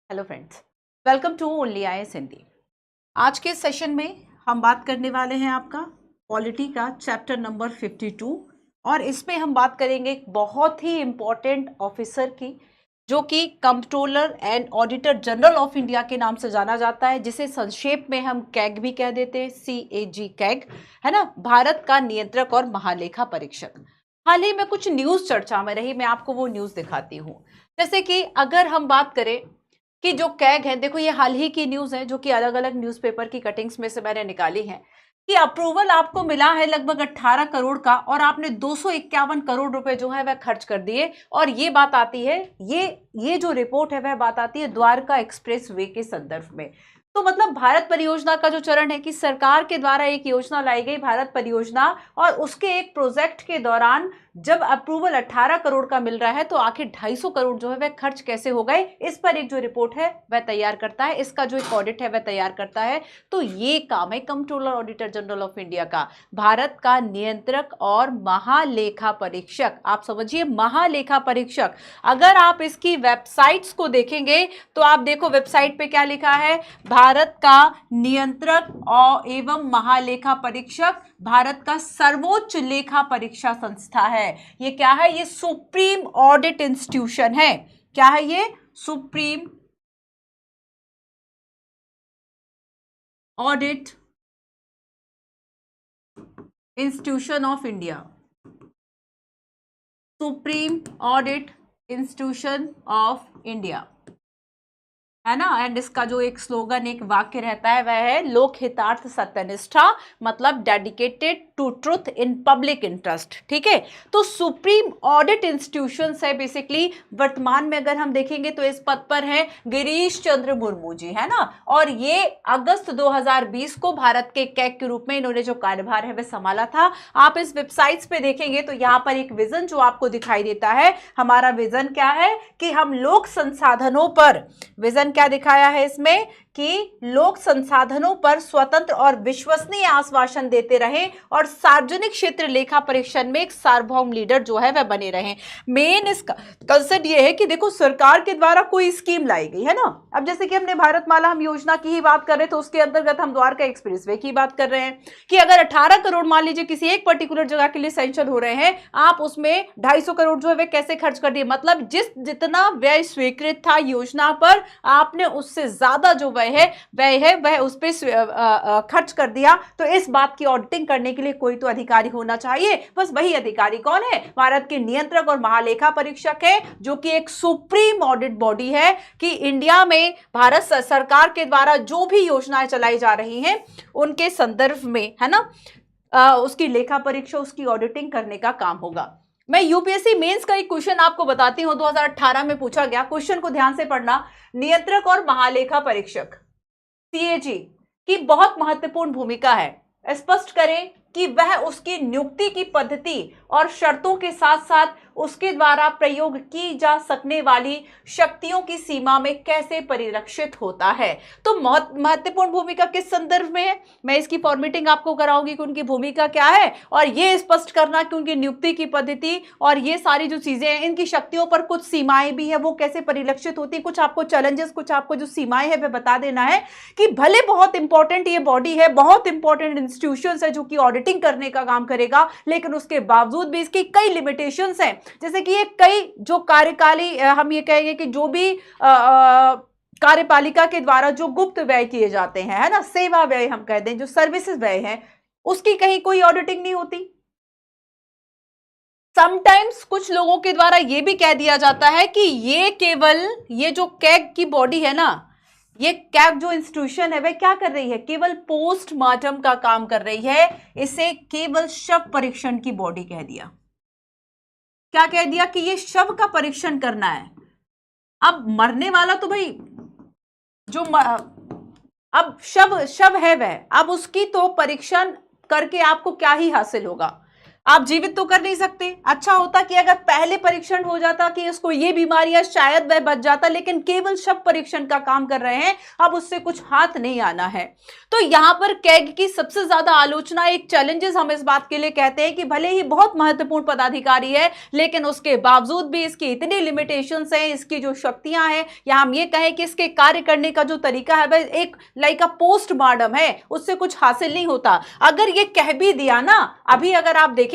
Hello friends, welcome to only IAS Hindi. आज के session में हम बात करने वाले हैं आपका पॉलिटी का चैप्टर नंबर 52 और इसमें हम बात करेंगे एक बहुत ही इम्पोर्टेंट ऑफिसर की जो कि controller and auditor general of India के नाम से जाना जाता है, जिसे संक्षेप में हम कैग भी कह देते हैं, CAG कैग, है ना। भारत का नियंत्रक और महालेखा परीक्षक। हाल ही में कुछ न्यूज चर्चा में रही, मैं आपको वो न्यूज दिखाती हूँ। जैसे कि अगर हम बात करें कि जो कैग है, देखो ये हाल ही की न्यूज है जो कि अलग अलग न्यूज़पेपर की कटिंग्स में से मैंने निकाली है कि अप्रूवल आपको मिला है लगभग 18 करोड़ का और आपने 251 करोड़ रुपए जो है वह खर्च कर दिए। और ये बात आती है, ये जो रिपोर्ट है वह बात आती है द्वारका एक्सप्रेस वे के संदर्भ में। तो मतलब भारत परियोजना का जो चरण है कि सरकार के द्वारा एक योजना लाई गई भारत परियोजना, और उसके एक प्रोजेक्ट के दौरान जब अप्रूवल 18 करोड़ का मिल रहा है तो आखिर 250 करोड़ जो है वह खर्च कैसे हो गए, इस पर एक जो रिपोर्ट है वह तैयार करता है, इसका जो एक ऑडिट है वह तैयार करता है। तो ये काम है controller auditor general of India का, भारत का नियंत्रक और महालेखा परीक्षक। आप समझिए, महालेखा परीक्षक। अगर आप इसकी वेबसाइट्स को देखेंगे तो आप देखो वेबसाइट पे क्या लिखा है, भारत का नियंत्रक और एवं महालेखा परीक्षक भारत का सर्वोच्च लेखा परीक्षा संस्था है। ये क्या है? ये सुप्रीम ऑडिट इंस्टीट्यूशन है। क्या है ये? Supreme audit institution of India, supreme audit institution of India, है ना। एंड इसका जो एक स्लोगन, एक वाक्य रहता है वह है लोक हितार्थ सत्यनिष्ठा, मतलब dedicated to truth in public interest. ठीक है, तो सुप्रीम ऑडिट इंस्टीट्यूशन है बेसिकली। वर्तमान में अगर हम देखेंगे तो इस पद पर है गिरीश चंद्र मुर्मू जी, है ना। और ये अगस्त 2020 को भारत के कैग के रूप में इन्होंने जो कार्यभार है वह संभाला था। आप इस वेबसाइट्स पे देखेंगे तो यहाँ पर एक विजन जो आपको दिखाई देता है। हमारा विजन क्या है कि हम लोक संसाधनों पर, विजन क्या दिखाया है इसमें कि लोक संसाधनों पर स्वतंत्र और विश्वसनीय आश्वासन देते रहे और सार्वजनिक क्षेत्र लेखा परीक्षण में एक सार्वभौम लीडर जो है वह बने रहे। मेन इसका कंसेप्ट ये है कि देखो सरकार के द्वारा कोई स्कीम लाई गई है ना। अब जैसे कि हमने भारतमाला हम योजना की ही बात कर रहे हैं तो उसके अंतर्गत हम द्वारका एक्सप्रेसवे की बात कर रहे हैं कि अगर 18 करोड़ मान लीजिए किसी एक पर्टिकुलर जगह के लिए सैंक्शन हो रहे हैं, आप उसमें 250 करोड़ जो है वह कैसे खर्च कर दिए, मतलब जितना व्यय स्वीकृत था योजना पर आपने उससे ज्यादा जो वह उस पर खर्च कर दिया। तो इस बात की ऑडिटिंग करने के लिए कोई तो अधिकारी होना चाहिए। बस वही अधिकारी कौन है? भारत के नियंत्रक और महालेखा परीक्षक है, जो कि एक सुप्रीम ऑडिट बॉडी है कि इंडिया में भारत सरकार के द्वारा जो भी योजनाएं चलाई जा रही हैं उनके संदर्भ में, है ना, उसकी लेखा परीक्षा, उसकी ऑडिटिंग करने का काम होगा। मैं यूपीएससी मेंस का एक क्वेश्चन आपको बताती हूं, 2018 में पूछा गया। क्वेश्चन को ध्यान से पढ़ना। नियंत्रक और महालेखा परीक्षक CAG की बहुत महत्वपूर्ण भूमिका है। स्पष्ट करें कि वह उसकी नियुक्ति की पद्धति और शर्तों के साथ साथ उसके द्वारा प्रयोग की जा सकने वाली शक्तियों की सीमा में कैसे परिलक्षित होता है। तो महत्वपूर्ण भूमिका किस संदर्भ में है, मैं इसकी फॉर्मेटिंग आपको कराऊंगी कि उनकी भूमिका क्या है, और ये स्पष्ट करना कि उनकी नियुक्ति की पद्धति और ये सारी जो चीजें हैं इनकी शक्तियों पर कुछ सीमाएं भी है, वो कैसे परिलक्षित होती है, कुछ आपको चैलेंजेस, कुछ आपको जो सीमाएं है वह बता देना है कि भले बहुत इंपॉर्टेंट ये बॉडी है, बहुत इंपॉर्टेंट इंस्टीट्यूशन है जो कि ऑडिटिंग करने का काम करेगा, लेकिन उसके बावजूद भी इसकी कई लिमिटेशंस हैं। जैसे कि ये कई जो कार्यकाली, हम ये कहेंगे कि जो भी कार्यपालिका के द्वारा जो गुप्त व्यय किए जाते हैं, है ना, सेवा व्यय हम कहते हैं, जो सर्विसेज व्यय है, उसकी कहीं कोई ऑडिटिंग नहीं होती। समटाइम्स कुछ लोगों के द्वारा यह भी कह दिया जाता है कि ये केवल, ये जो कैग की बॉडी है ना, ये कैग जो इंस्टीट्यूशन है वह क्या कर रही है, केवल पोस्टमार्टम का काम कर रही है। इसे केवल शव परीक्षण की बॉडी कह दिया। क्या कह दिया कि ये शव का परीक्षण करना है। अब मरने वाला तो भाई जो अब शव है वह, अब उसकी तो परीक्षण करके आपको क्या ही हासिल होगा। आप जीवित तो कर नहीं सकते। अच्छा होता कि अगर पहले परीक्षण हो जाता कि उसको ये बीमारी है, शायद वह बच जाता, लेकिन केवल शव परीक्षण का काम कर रहे हैं, अब उससे कुछ हाथ नहीं आना है। तो यहां पर कैग की सबसे ज्यादा आलोचना, एक चैलेंजेस हम इस बात के लिए कहते हैं कि भले ही बहुत महत्वपूर्ण पदाधिकारी है, लेकिन उसके बावजूद भी इसकी इतनी लिमिटेशंस हैं, इसकी जो शक्तियां हैं, या हम ये कहें कि इसके कार्य करने का जो तरीका है वह एक लाइक अ पोस्टमार्टम है, उससे कुछ हासिल नहीं होता। अगर ये कह भी दिया ना, अभी अगर आप देखेंगे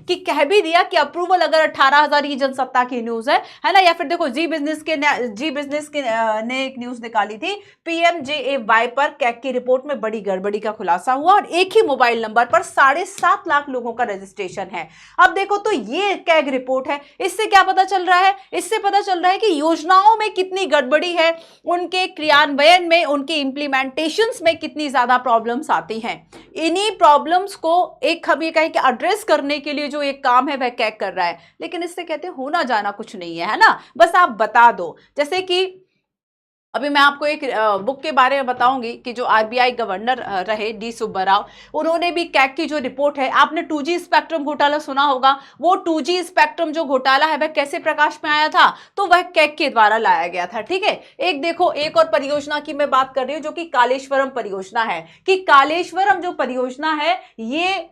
कि कह भी दिया कि अप्रूवल अगर 18,000 की जनसत्ता की न्यूज है ना, या फिर देखो जी बिजनेस के ने एक न्यूज निकाली थी, पीएमजेएवाई पर कैग की रिपोर्ट में बड़ी गड़बड़ी का खुलासा हुआ और एक ही मोबाइल नंबर पर 7.5 लाख लोगों का रजिस्ट्रेशन है। अब देखो तो ये कैग रिपोर्ट है, इससे क्या पता चल रहा है? इससे पता चल रहा है कि योजनाओं में कितनी गड़बड़ी है, उनके क्रियान्वयन में, उनके इंप्लीमेंटेशंस में कितनी ज्यादा प्रॉब्लम्स आती हैं। इन्हीं प्रॉब्लम्स को एक हम ये कहें कि एड्रेस करने के लिए जो एक काम है वह कैग कर रहा है, लेकिन इससे कहते हैं होना जाना कुछ नहीं है ना, बस आप बता दो। जैसे कि अभी मैं आपको एक बुक के बारे में बताऊंगी कि जो आरबीआई गवर्नर रहे डी सुब्बा राव, उन्होंने भी कैग की जो रिपोर्ट है, आपने 2G स्पेक्ट्रम घोटाला सुना होगा, वो 2G स्पेक्ट्रम जो घोटाला है वह कैसे प्रकाश में आया था, तो वह कैग के द्वारा लाया गया था। ठीक है, एक देखो, एक और परियोजना की मैं बात कर रही हूं जो कि कालेश्वरम परियोजना है, कि कालेश्वरम जो परियोजना है ये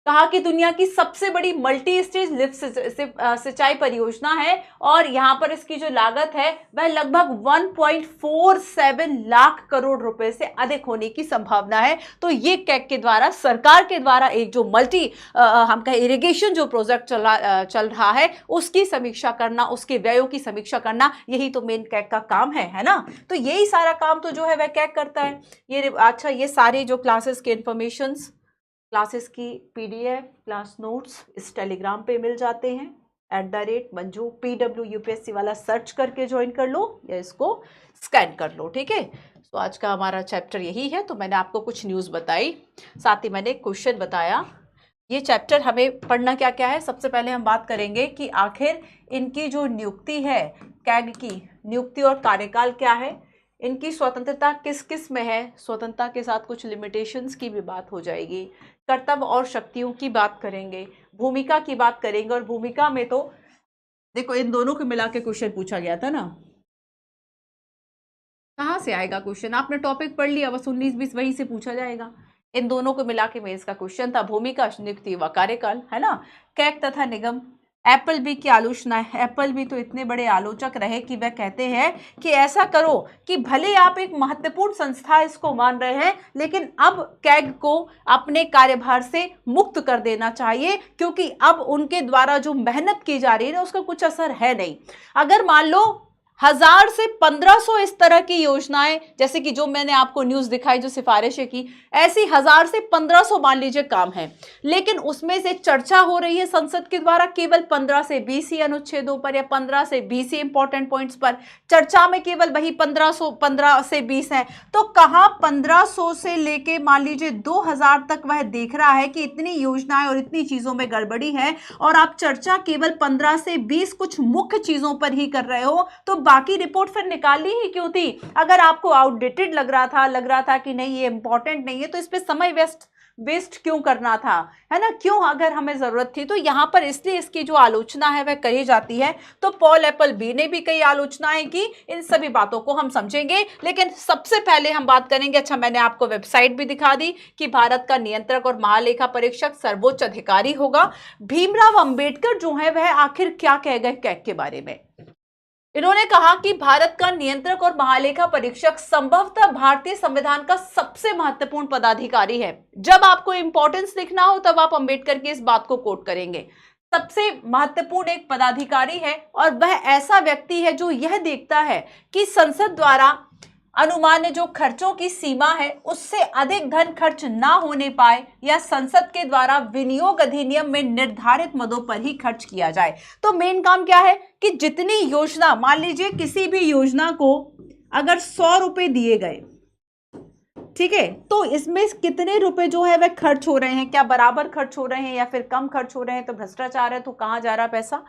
कहा कि दुनिया की सबसे बड़ी मल्टी स्टेज लिफ्ट सिंचाई परियोजना है, और यहां पर इसकी जो लागत है वह लगभग 1.47 लाख करोड़ रुपए से अधिक होने की संभावना है। तो ये कैग के द्वारा, सरकार के द्वारा एक जो हम कहें इरिगेशन जो प्रोजेक्ट चल रहा है उसकी समीक्षा करना, उसके व्ययों की समीक्षा करना, यही तो मेन कैग का काम है ना। तो यही सारा काम तो जो है वह कैग करता है। ये अच्छा, ये सारी जो क्लासेस के इंफॉर्मेशन, क्लासेस की पीडीएफ, क्लास नोट्स इस टेलीग्राम पे मिल जाते हैं, @मंजू PW UPSC वाला सर्च करके ज्वाइन कर लो या इसको स्कैन कर लो। ठीक है, तो आज का हमारा चैप्टर यही है। तो मैंने आपको कुछ न्यूज़ बताई, साथ ही मैंने क्वेश्चन बताया। ये चैप्टर हमें पढ़ना क्या क्या है, सबसे पहले हम बात करेंगे कि आखिर इनकी जो नियुक्ति है, कैग की नियुक्ति और कार्यकाल क्या है, इनकी स्वतंत्रता किस किस में है, स्वतंत्रता के साथ कुछ लिमिटेशंस की भी बात हो जाएगी, कर्तव्य और शक्तियों की बात करेंगे, भूमिका की बात करेंगे। और भूमिका में तो देखो इन दोनों को मिला के क्वेश्चन पूछा गया था ना, कहाँ से आएगा क्वेश्चन, आपने टॉपिक पढ़ लिया, बस 19-20 वही से पूछा जाएगा। इन दोनों को मिला के मेंस का क्वेश्चन था, भूमिका, नियुक्ति व कार्यकाल, है ना। कैग तथा निगम, एप्पल बी की आलोचना है। एप्पल बी तो इतने बड़े आलोचक रहे कि वह कहते हैं कि ऐसा करो कि भले आप एक महत्वपूर्ण संस्था इसको मान रहे हैं, लेकिन अब कैग को अपने कार्यभार से मुक्त कर देना चाहिए, क्योंकि अब उनके द्वारा जो मेहनत की जा रही है उसका कुछ असर है नहीं। अगर मान लो 1000 से 1500 इस तरह की योजनाएं, जैसे कि जो मैंने आपको न्यूज दिखाई, जो सिफारिशें की, ऐसी 1000 से 1500 मान लीजिए काम है, लेकिन उसमें से चर्चा हो रही है संसद के द्वारा केवल 15 से 20 ही अनुच्छेदों पर, या 15 से 20 ही इंपॉर्टेंट पॉइंट्स पर, चर्चा में केवल वही 15 से 20 है। तो कहां 1500 से लेके मान लीजिए 2000 तक वह देख रहा है कि इतनी योजनाएं और इतनी चीजों में गड़बड़ी है, और आप चर्चा केवल 15 से 20 कुछ मुख्य चीजों पर ही कर रहे हो, तो बाकी रिपोर्ट फिर निकालनी ही क्यों थी? अगर आपको आउटडेटेड लग रहा था कि नहीं ये इंपॉर्टेंट नहीं है, तो इस पे समय वेस्ट क्यों करना था, है ना, क्यों, अगर हमें जरूरत थी। तो यहां पर इसलिए इसकी जो आलोचना है वह करी जाती है। तो पॉल एप्पल बी ने भी कई आलोचनाएं की, इन सभी बातों को हम समझेंगे। लेकिन सबसे पहले हम बात करेंगे, अच्छा मैंने आपको वेबसाइट भी दिखा दी कि भारत का नियंत्रक और महालेखा परीक्षक सर्वोच्च अधिकारी होगा। भीमराव अंबेडकर जो है वह आखिर क्या कह गए कैग के बारे में? इन्होंने कहा कि भारत का नियंत्रक और महालेखा परीक्षक संभवतः भारतीय संविधान का सबसे महत्वपूर्ण पदाधिकारी है। जब आपको इंपॉर्टेंस लिखना हो तब आप अंबेडकर की इस बात को कोट करेंगे। सबसे महत्वपूर्ण एक पदाधिकारी है, और वह ऐसा व्यक्ति है जो यह देखता है कि संसद द्वारा अनुमान्य जो खर्चों की सीमा है उससे अधिक धन खर्च ना होने पाए, या संसद के द्वारा विनियोग अधिनियम में निर्धारित मदों पर ही खर्च किया जाए। तो मेन काम क्या है कि जितनी योजना, मान लीजिए किसी भी योजना को अगर 100 रुपए दिए गए, ठीक है, तो इसमें कितने रुपए जो है वह खर्च हो रहे हैं, क्या बराबर खर्च हो रहे हैं या फिर कम खर्च हो रहे हैं, तो भ्रष्टाचार है, तो कहां जा रहा पैसा।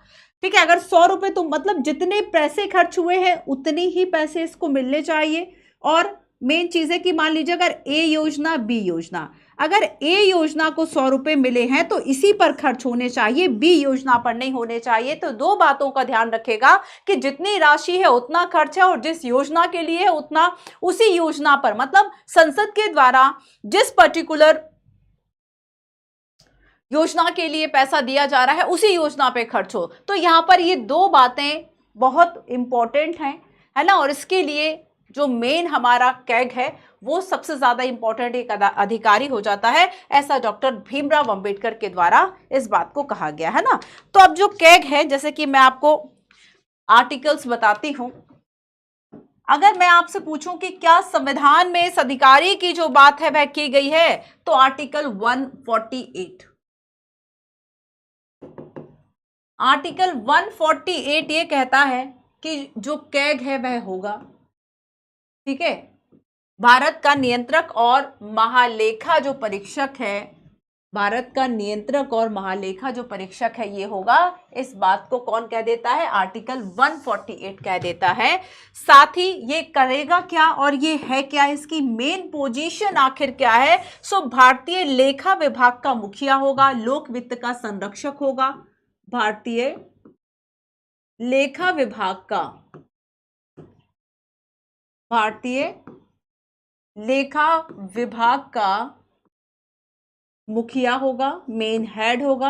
ठीक है, अगर 100 रुपए, तो मतलब जितने पैसे खर्च हुए हैं उतनी ही पैसे इसको मिलने चाहिए, और मेन चीज है कि मान लीजिए अगर ए योजना बी योजना, अगर ए योजना को 100 रुपए मिले हैं तो इसी पर खर्च होने चाहिए, बी योजना पर नहीं होने चाहिए। तो दो बातों का ध्यान रखेगा कि जितनी राशि है उतना खर्च है और जिस योजना के लिए है उतना उसी योजना पर, मतलब संसद के द्वारा जिस पर्टिकुलर योजना के लिए पैसा दिया जा रहा है उसी योजना पे खर्च हो। तो यहां पर ये दो बातें बहुत इंपॉर्टेंट हैं, है ना। और इसके लिए जो मेन हमारा कैग है वो सबसे ज्यादा इंपॉर्टेंट एक अधिकारी हो जाता है, ऐसा डॉक्टर भीमराव अंबेडकर के द्वारा इस बात को कहा गया है ना। तो अब जो कैग है, जैसे कि मैं आपको आर्टिकल्स बताती हूं, अगर मैं आपसे पूछूं कि क्या संविधान में इस अधिकारी की जो बात है वह की गई है, तो आर्टिकल 148, आर्टिकल 148 ये कहता है कि जो कैग है वह होगा, ठीक है, भारत का नियंत्रक और महालेखा जो परीक्षक है, भारत का नियंत्रक और महालेखा जो परीक्षक है ये होगा। इस बात को कौन कह देता है, आर्टिकल 148 कह देता है। साथ ही ये करेगा क्या और ये है क्या, इसकी मेन पोजीशन आखिर क्या है। सो भारतीय लेखा विभाग का मुखिया होगा, लोक वित्त का संरक्षक होगा, भारतीय लेखा विभाग का, भारतीय लेखा विभाग का मुखिया होगा, मेन हेड होगा,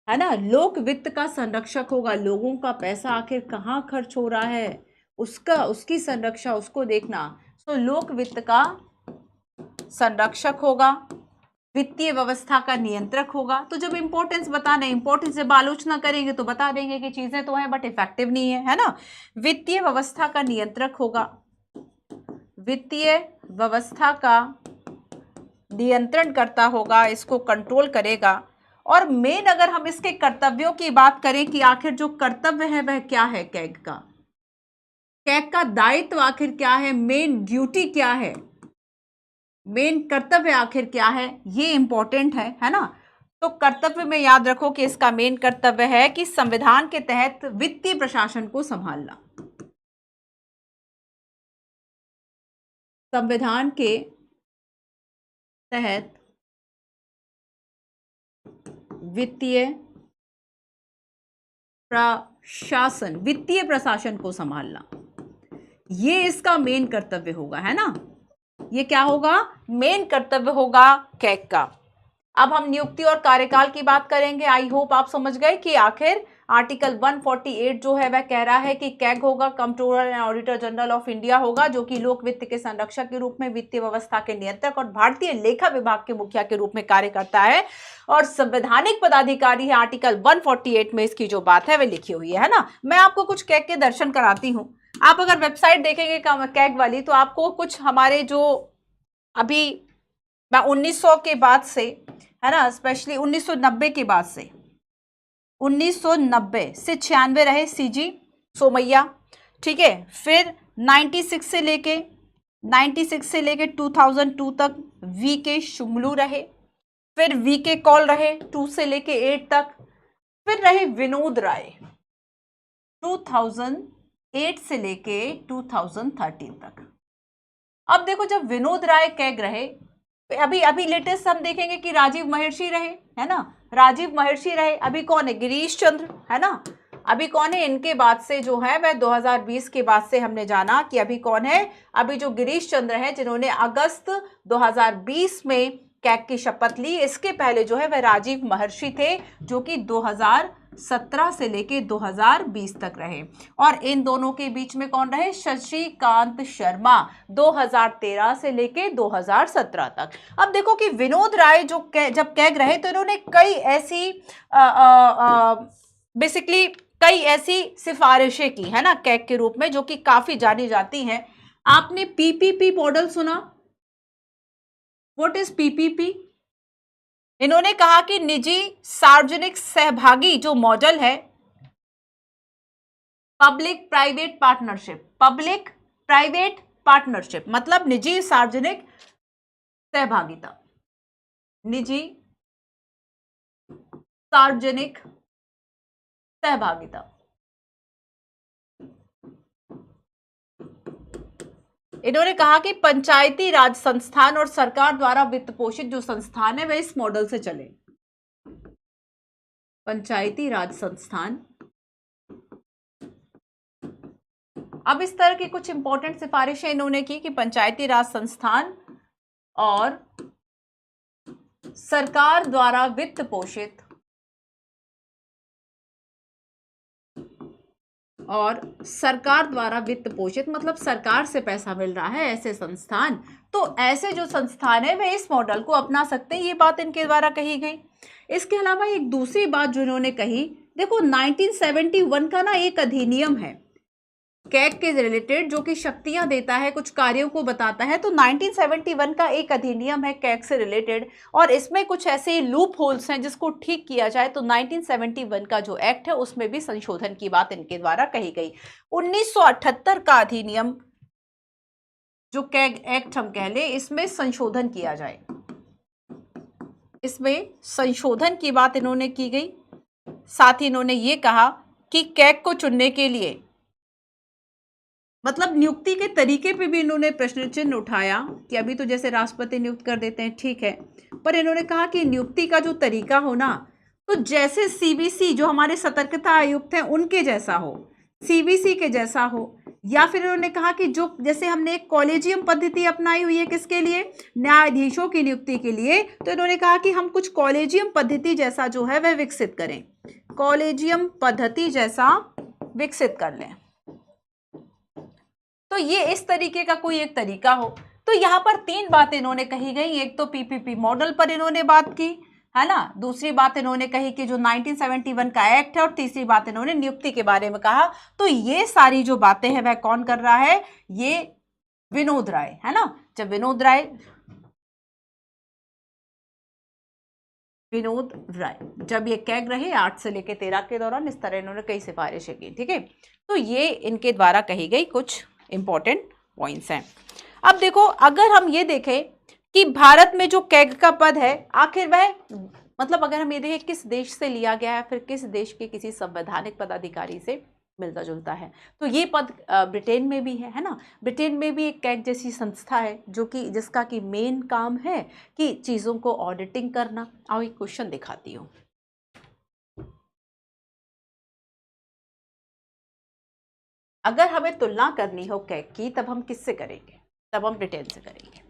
है ना। लोक वित्त का संरक्षक होगा, लोगों का पैसा आखिर कहाँ खर्च हो रहा है उसका, उसकी संरक्षा, उसको देखना। तो लोक वित्त का संरक्षक होगा, वित्तीय व्यवस्था का नियंत्रक होगा। तो जब इंपॉर्टेंस बताना है, इंपॉर्टेंस जब आलोचना करेंगे तो बता देंगे कि चीजें तो हैं बट इफेक्टिव नहीं है ना। वित्तीय व्यवस्था का नियंत्रक होगा, वित्तीय व्यवस्था का नियंत्रण करता होगा, इसको कंट्रोल करेगा। और मेन अगर हम इसके कर्तव्यों की बात करें कि आखिर जो कर्तव्य है वह क्या है कैग का, कैग का दायित्व आखिर क्या है, मेन ड्यूटी क्या है, मेन कर्तव्य आखिर क्या है, ये इंपॉर्टेंट है ना। तो कर्तव्य में याद रखो कि इसका मेन कर्तव्य है कि संविधान के तहत वित्तीय प्रशासन को संभालना, संविधान के तहत वित्तीय प्रशासन, वित्तीय प्रशासन को संभालना, ये इसका मेन कर्तव्य होगा, है ना। ये क्या होगा, मेन कर्तव्य होगा कैग का। अब हम नियुक्ति और कार्यकाल की बात करेंगे। आई होप आप समझ गए कि आखिर आर्टिकल 148 जो है वह कह रहा है कि कैग होगा controller and auditor general of India होगा, जो कि लोक वित्त के संरक्षक के रूप में, वित्तीय व्यवस्था के नियंत्रक और भारतीय लेखा विभाग के मुखिया के रूप में कार्य करता है। और संवैधानिक पदाधिकारी है, आर्टिकल 148 में इसकी जो बात है वह लिखी हुई है ना। मैं आपको कुछ कैग के दर्शन कराती हूँ। आप अगर वेबसाइट देखेंगे कैग वाली तो आपको कुछ हमारे जो अभी मैं 1900 के बाद से, है ना, स्पेशली 1990 के बाद से, 1990 से 96 रहे सीजी सोमैया, ठीक है। फिर 96 से लेके 2002 तक वी के शुंगलू रहे, फिर वी के कॉल रहे 2 से लेके 8 तक, फिर रहे विनोद राय 2008 से लेके 2013 तक। अब देखो जब विनोद राय कैग रहे, अभी लेटेस्ट हम देखेंगे कि राजीव महर्षि रहे, है ना, राजीव महर्षि रहे। अभी कौन है, गिरीश चंद्र, है ना। अभी कौन है, इनके बाद से जो है वह 2020 के बाद से हमने जाना कि अभी कौन है, अभी जो गिरीश चंद्र है जिन्होंने अगस्त 2020 में कैग की शपथ ली। इसके पहले जो है वह राजीव महर्षि थे जो कि 2017 से लेके 2020 तक रहे। और इन दोनों के बीच में कौन रहे, शशिकांत शर्मा 2013 से लेके 2017 तक। अब देखो कि विनोद राय जो जब कैग रहे तो इन्होंने कई ऐसी बेसिकली कई ऐसी सिफारिशें की, है ना, कैग के रूप में, जो कि काफी जानी जाती हैं। आपने पीपीपी मॉडल सुना, व्हाट इज पीपीपी? इन्होंने कहा कि निजी सार्वजनिक सहभागी जो मॉडल है, public private partnership, public private partnership मतलब निजी सार्वजनिक सहभागिता, निजी सार्वजनिक सहभागिता। इन्होंने कहा कि पंचायती राज संस्थान और सरकार द्वारा वित्त पोषित जो संस्थान है वह इस मॉडल से चले। पंचायती राज संस्थान। अब इस तरह की कुछ इंपॉर्टेंट सिफारिशें इन्होंने की कि पंचायती राज संस्थान और सरकार द्वारा वित्त पोषित मतलब सरकार से पैसा मिल रहा है ऐसे संस्थान, तो ऐसे जो संस्थान है वे इस मॉडल को अपना सकते हैं। ये बात इनके द्वारा कही गई। इसके अलावा एक दूसरी बात जो इन्होंने कही, देखो 1971 का ना एक अधिनियम है कैग के रिलेटेड जो कि शक्तियां देता है, कुछ कार्यों को बताता है। तो 1971 का एक अधिनियम है कैग से रिलेटेड और इसमें कुछ ऐसे लूप होल्स हैं जिसको ठीक किया जाए। तो 1971 का जो एक्ट है उसमें भी संशोधन की बात इनके द्वारा कही गई। 1978 का अधिनियम जो कैग एक्ट हम कह ले, इसमें संशोधन किया जाए, इसमें संशोधन की बात इन्होंने की गई। साथ ही इन्होंने ये कहा कि कैग को चुनने के लिए मतलब नियुक्ति के तरीके पे भी इन्होंने प्रश्न चिन्ह उठाया कि अभी तो जैसे राष्ट्रपति नियुक्त कर देते हैं, ठीक है, पर इन्होंने कहा कि नियुक्ति का जो तरीका हो ना, तो जैसे सीबीसी जो हमारे सतर्कता आयुक्त हैं उनके जैसा हो, सीबीसी के जैसा हो, या फिर इन्होंने कहा कि जो जैसे हमने एक कॉलेजियम पद्धति अपनाई हुई है किसके लिए, न्यायाधीशों की नियुक्ति के लिए, तो इन्होंने कहा कि हम कुछ कॉलेजियम पद्धति जैसा जो है वह विकसित करें, कॉलेजियम पद्धति जैसा विकसित कर लें। तो ये इस तरीके का कोई एक तरीका हो। तो यहाँ पर तीन बातें इन्होंने कही गई। एक तो पीपीपी मॉडल पर इन्होंने बात की, है ना, दूसरी बात इन्होंने कही कि जो 1971 का एक्ट है, और तीसरी बात इन्होंने नियुक्ति के बारे में कहा। तो ये सारी जो बातें हैं वह कौन कर रहा है, ये विनोद राय, है ना। जब विनोद राय जब ये कैग रहे 8 से लेकर 13 के दौरान, इस तरह इन्होंने कई सिफारिशें की, ठीक है। तो ये इनके द्वारा कही गई कुछ इंपॉर्टेंट पॉइंट्स हैं। अब देखो, अगर हम ये देखें कि भारत में जो कैग का पद है आखिर वह मतलब अगर हम ये देखें किस देश से लिया गया है, फिर किस देश के किसी संवैधानिक पदाधिकारी से मिलता जुलता है, तो ये पद ब्रिटेन में भी है ना। ब्रिटेन में भी एक कैग जैसी संस्था है जो कि जिसका कि मेन काम है कि चीज़ों को ऑडिटिंग करना। आओ एक क्वेश्चन दिखाती हूँ। अगर हमें तुलना करनी हो कैग की, तब हम किससे करेंगे, तब हम ब्रिटेन से करेंगे।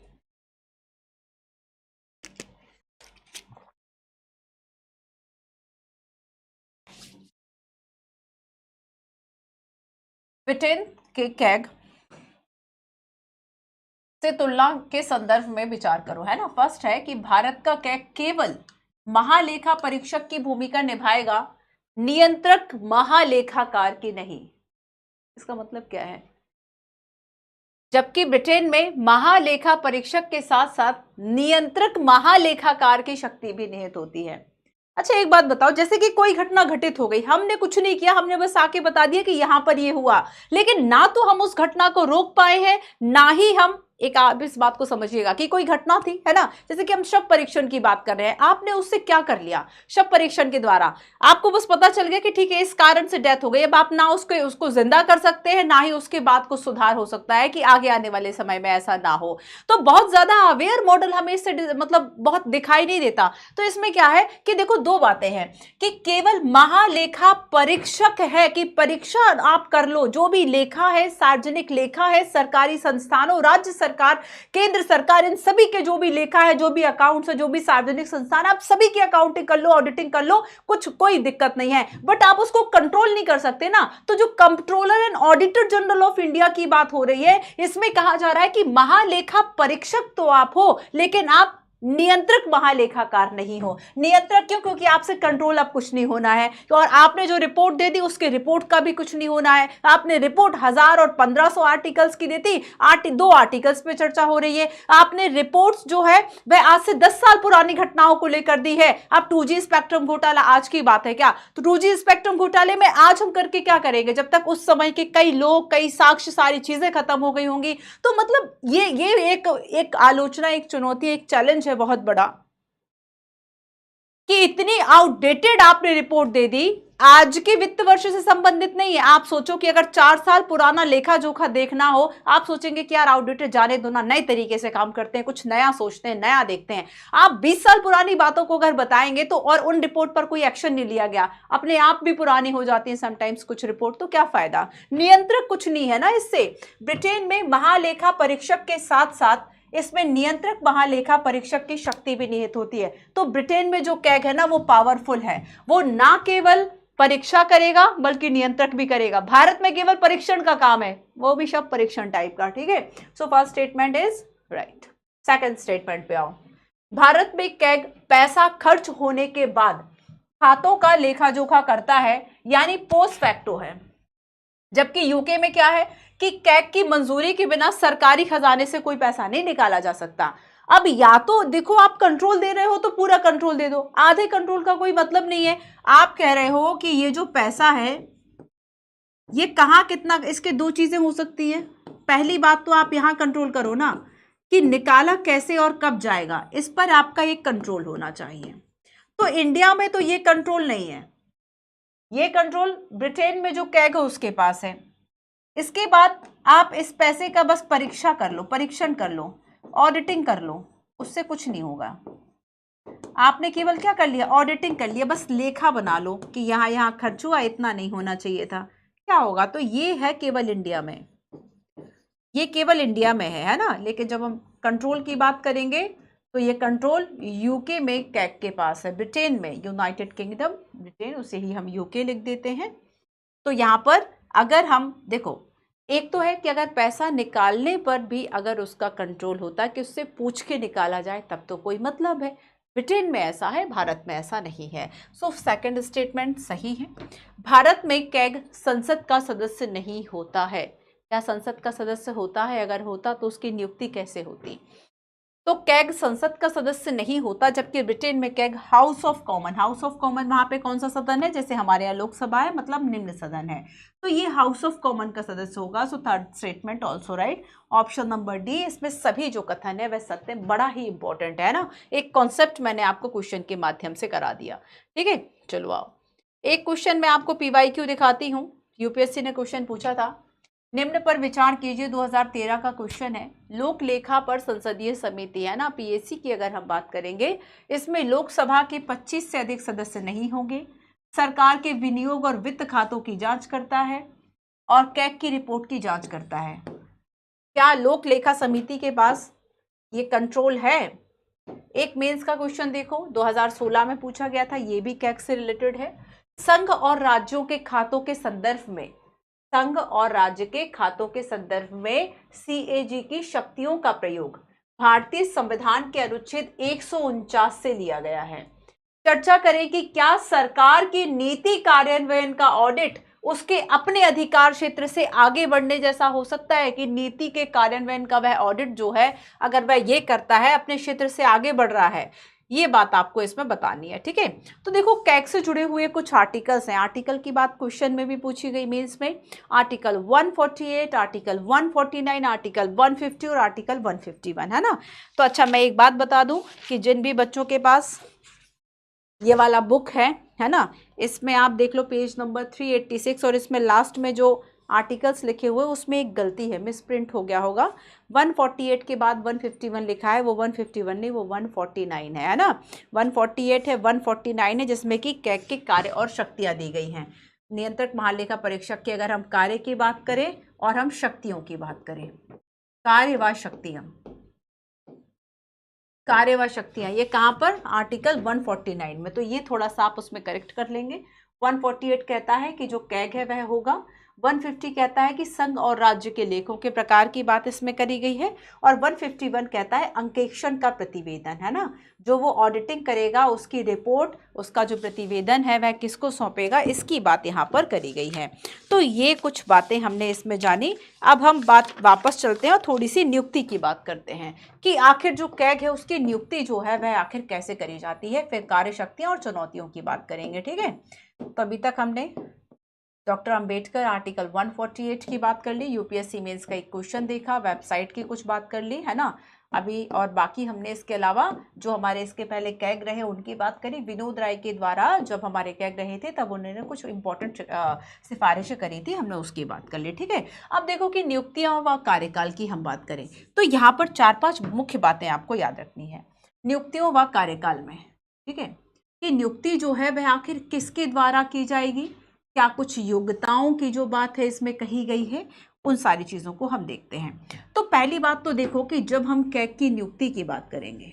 ब्रिटेन के कैग से तुलना के संदर्भ में विचार करो, है ना। फर्स्ट है कि भारत का कैग केवल महालेखा परीक्षक की भूमिका निभाएगा, नियंत्रक महालेखाकार की नहीं। इसका मतलब क्या है, जबकि ब्रिटेन में महालेखा परीक्षक के साथ साथ नियंत्रक महालेखाकार की शक्ति भी निहित होती है। अच्छा एक बात बताओ, जैसे कि कोई घटना घटित हो गई, हमने कुछ नहीं किया, हमने बस आके बता दिया कि यहां पर ये हुआ, लेकिन ना तो हम उस घटना को रोक पाए हैं, ना ही हम एक आप इस बात को समझिएगा कि कोई घटना थी, है ना। जैसे कि हम शव परीक्षण की बात कर रहे हैं, आपने उससे क्या कर लिया, शव परीक्षण के द्वारा आपको बस पता चल गया कि ठीक है इस कारण से डेथ हो गई। अब आप ना उसको जिंदा कर सकते हैं, ना ही उसके बाद कुछ सुधार हो सकता है कि आगे आने वाले समय में ऐसा ना हो। तो बहुत ज्यादा अवेयर मॉडल हमें इससे मतलब बहुत दिखाई नहीं देता। तो इसमें क्या है कि देखो दो बातें हैं कि केवल महालेखा परीक्षक है कि परीक्षा आप कर लो, जो भी लेखा है, सार्वजनिक लेखा है, सरकारी संस्थानों, राज्य सरकार, केंद्र सरकार, इन सभी के जो भी लेखा है, जो भी अकाउंट्स है, जो भी सार्वजनिक संस्थान, आप सभी की अकाउंटिंग कर लो, ऑडिटिंग कर लो, कुछ कोई दिक्कत नहीं है, बट आप उसको कंट्रोल नहीं कर सकते ना। तो जो controller and auditor general of India की बात हो रही है, इसमें कहा जा रहा है कि महालेखा परीक्षक तो आप हो, लेकिन आप नियंत्रक महालेखाकार नहीं हो। नियंत्रक क्यों, क्योंकि आपसे कंट्रोल अब कुछ नहीं होना है, तो और आपने जो रिपोर्ट दे दी उसके रिपोर्ट का भी कुछ नहीं होना है। आपने रिपोर्ट 1000 और 1500 आर्टिकल्स की देती, 2 आर्टिकल्स पे चर्चा हो रही है। आपने रिपोर्ट्स जो है वह आज से 10 साल पुरानी घटनाओं को लेकर दी है। अब 2G स्पेक्ट्रम घोटाला आज की बात है क्या, तो 2G स्पेक्ट्रम घोटाले में आज हम करके क्या करेंगे, जब तक उस समय के कई लोग, कई साक्ष्य, सारी चीजें खत्म हो गई होंगी। तो मतलब ये एक आलोचना, एक चुनौती, एक चैलेंज बहुत बड़ा कि इतनी आउटडेटेड आपने रिपोर्ट दे दी आज के वित्त वर्ष से संबंधित नहीं है। आप सोचो कि अगर 4 साल पुराना लेखा जोखा देखना हो, आप सोचेंगे कि यार ऑडिटर जाने दो ना, नए तरीके से काम करते हैं, कुछ नया सोचते हैं, नया देखते हैं। आप 20 साल पुरानी बातों को अगर बताएंगे तो, और उन रिपोर्ट पर कोई एक्शन नहीं लिया गया, अपने आप भी पुरानी हो जाती है समटाइम्स कुछ रिपोर्ट, तो क्या फायदा? नियंत्रक कुछ नहीं है ना इससे। ब्रिटेन में महालेखा परीक्षक के साथ साथ इसमें नियंत्रक महालेखा परीक्षक की शक्ति भी निहित होती है। तो ब्रिटेन में जो कैग है ना वो पावरफुल है, वो ना केवल परीक्षा करेगा बल्कि नियंत्रक भी करेगा। भारत में केवल परीक्षण का काम है, वो भी सब परीक्षण टाइप का, ठीक है। So first statement is right. Second statement पे आओ। भारत में कैग पैसा खर्च होने के बाद खातों का लेखा जोखा करता है, यानी पोस्ट फैक्टो है। जबकि यूके में क्या है कि कैग की मंजूरी के बिना सरकारी खजाने से कोई पैसा नहीं निकाला जा सकता। अब या तो देखो आप कंट्रोल दे रहे हो तो पूरा कंट्रोल दे दो, आधे कंट्रोल का कोई मतलब नहीं है। आप कह रहे हो कि ये जो पैसा है ये कहाँ कितना, इसके दो चीजें हो सकती हैं। पहली बात तो आप यहां कंट्रोल करो ना कि निकाला कैसे और कब जाएगा, इस पर आपका एक कंट्रोल होना चाहिए। तो इंडिया में तो ये कंट्रोल नहीं है, ये कंट्रोल ब्रिटेन में जो कैग है उसके पास है। इसके बाद आप इस पैसे का बस परीक्षा कर लो, परीक्षण कर लो, ऑडिटिंग कर लो, उससे कुछ नहीं होगा। आपने केवल क्या कर लिया, ऑडिटिंग कर लिया, बस लेखा बना लो कि यहाँ खर्च हुआ, इतना नहीं होना चाहिए था, क्या होगा? तो ये है केवल इंडिया में, ये केवल इंडिया में है ना। लेकिन जब हम कंट्रोल की बात करेंगे तो ये कंट्रोल यूके में कैग के पास है, ब्रिटेन में, यूनाइटेड किंगडम, ब्रिटेन, उसे ही हम यूके लिख देते हैं। तो यहाँ पर अगर हम देखो, एक तो है कि अगर पैसा निकालने पर भी अगर उसका कंट्रोल होता है कि उससे पूछ के निकाला जाए तब तो कोई मतलब है। ब्रिटेन में ऐसा है, भारत में ऐसा नहीं है। सो सेकंड स्टेटमेंट सही है। भारत में कैग संसद का सदस्य नहीं होता है। क्या संसद का सदस्य होता है? अगर होता तो उसकी नियुक्ति कैसे होती? तो कैग संसद का सदस्य नहीं होता, जबकि ब्रिटेन में CAG house of common, house of common वहां पे कौन सा सदन है? जैसे हमारे यहाँ लोकसभा है, मतलब निम्न सदन है, तो ये हाउस ऑफ कॉमन का सदस्य होगा। So third statement also right. Option number D, इसमें सभी जो कथन है वह सत्य, बड़ा ही इंपॉर्टेंट है ना। एक कॉन्सेप्ट मैंने आपको क्वेश्चन के माध्यम से करा दिया, ठीक है। चलो आओ, एक क्वेश्चन मैं आपको PYQ दिखाती हूँ, यूपीएससी ने क्वेश्चन पूछा था। निम्न पर विचार कीजिए, 2013 का क्वेश्चन है। लोक लेखा पर संसदीय समिति है ना, PSC की अगर हम बात करेंगे, इसमें लोकसभा के 25 से अधिक सदस्य नहीं होंगे, सरकार के विनियोग और वित्त खातों की जांच करता है और कैग की रिपोर्ट की जांच करता है। क्या लोक लेखा समिति के पास ये कंट्रोल है? एक मेंस का क्वेश्चन देखो, 2016 में पूछा गया था, ये भी कैग से रिलेटेड है। संघ और राज्यों के खातों के संदर्भ में, संघ और राज्य के खातों के संदर्भ में CAG की शक्तियों का प्रयोग भारतीय संविधान के अनुच्छेद 149 से लिया गया है। चर्चा करें कि क्या सरकार की नीति कार्यान्वयन का ऑडिट उसके अपने अधिकार क्षेत्र से आगे बढ़ने जैसा हो सकता है कि नीति के कार्यान्वयन का वह ऑडिट जो है, अगर वह ये करता है अपने क्षेत्र से आगे बढ़ रहा है, ये बात आपको इसमें बतानी है, ठीक है। तो देखो, कैग से जुड़े हुए कुछ आर्टिकल्स हैं। आर्टिकल की बात क्वेश्चन में भी पूछी गई मेंस में। आर्टिकल 148, आर्टिकल 149, आर्टिकल 150 और आर्टिकल 151, है ना। तो अच्छा, मैं एक बात बता दूं कि जिन भी बच्चों के पास ये वाला बुक है ना, इसमें आप देख लो पेज नंबर 386, और इसमें लास्ट में जो आर्टिकल्स लिखे हुए उसमें एक गलती है, मिसप्रिंट हो गया होगा। 148 के बाद 151 लिखा है, वो 151 नहीं, वो 149 है ना। 148 है, 149 है, जिसमें कि कैग के कार्य और शक्तियां दी गई हैं। नियंत्रक महालेखा परीक्षक की अगर हम कार्य की बात करें और हम शक्तियों की बात करें, कार्य व शक्तियां, कार्य व शक्तियां, ये कहाँ पर? आर्टिकल 149 में। तो ये थोड़ा सा आप उसमें करेक्ट कर लेंगे। 148 कहता है कि जो कैग है वह होगा, 150 कहता है कि संघ और राज्य के लेखों के प्रकार की बात इसमें करी गई है, और 151 कहता है अंकेक्षण का प्रतिवेदन, है ना। जो वो ऑडिटिंग करेगा उसकी रिपोर्ट, उसका जो प्रतिवेदन है वह किसको सौंपेगा, इसकी बात यहाँ पर करी गई है। तो ये कुछ बातें हमने इसमें जानी। अब हम बात वापस चलते हैं और थोड़ी सी नियुक्ति की बात करते हैं कि आखिर जो कैग है उसकी नियुक्ति जो है वह आखिर कैसे करी जाती है। फिर कार्य शक्तियाँ और चुनौतियों की बात करेंगे, ठीक है। तो अभी तक हमने डॉक्टर अंबेडकर आर्टिकल 148 की बात कर ली, यूपीएससी मेंस का एक क्वेश्चन देखा, वेबसाइट की कुछ बात कर ली, है ना अभी। और बाकी हमने इसके अलावा जो हमारे इसके पहले कैग रहे उनकी बात करी। विनोद राय के द्वारा जब हमारे कैग रहे थे तब उन्होंने कुछ इंपॉर्टेंट सिफारिशें करी थी, हमने उसकी बात कर ली। ठीक है, अब देखो कि नियुक्तियां व कार्यकाल की हम बात करें तो यहाँ पर 4-5 मुख्य बातें आपको याद रखनी है नियुक्तियों व कार्यकाल में। ठीक है, कि नियुक्ति जो है वह आखिर किसके द्वारा की जाएगी, क्या कुछ योग्यताओं की जो बात है इसमें कही गई है, उन सारी चीज़ों को हम देखते हैं। तो पहली बात तो देखो कि जब हम कैग की नियुक्ति की बात करेंगे,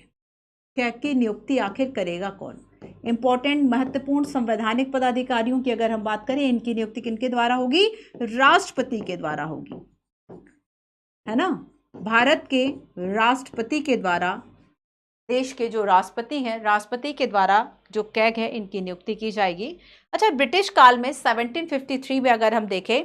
कैग की नियुक्ति आखिर करेगा कौन। इंपॉर्टेंट महत्वपूर्ण संवैधानिक पदाधिकारियों की अगर हम बात करें, इनकी नियुक्ति किनके द्वारा होगी, राष्ट्रपति के द्वारा होगी, है ना। भारत के राष्ट्रपति के द्वारा, देश के जो राष्ट्रपति हैं, राष्ट्रपति के द्वारा जो कैग है इनकी नियुक्ति की जाएगी। अच्छा, ब्रिटिश काल में 1753 में अगर हम देखें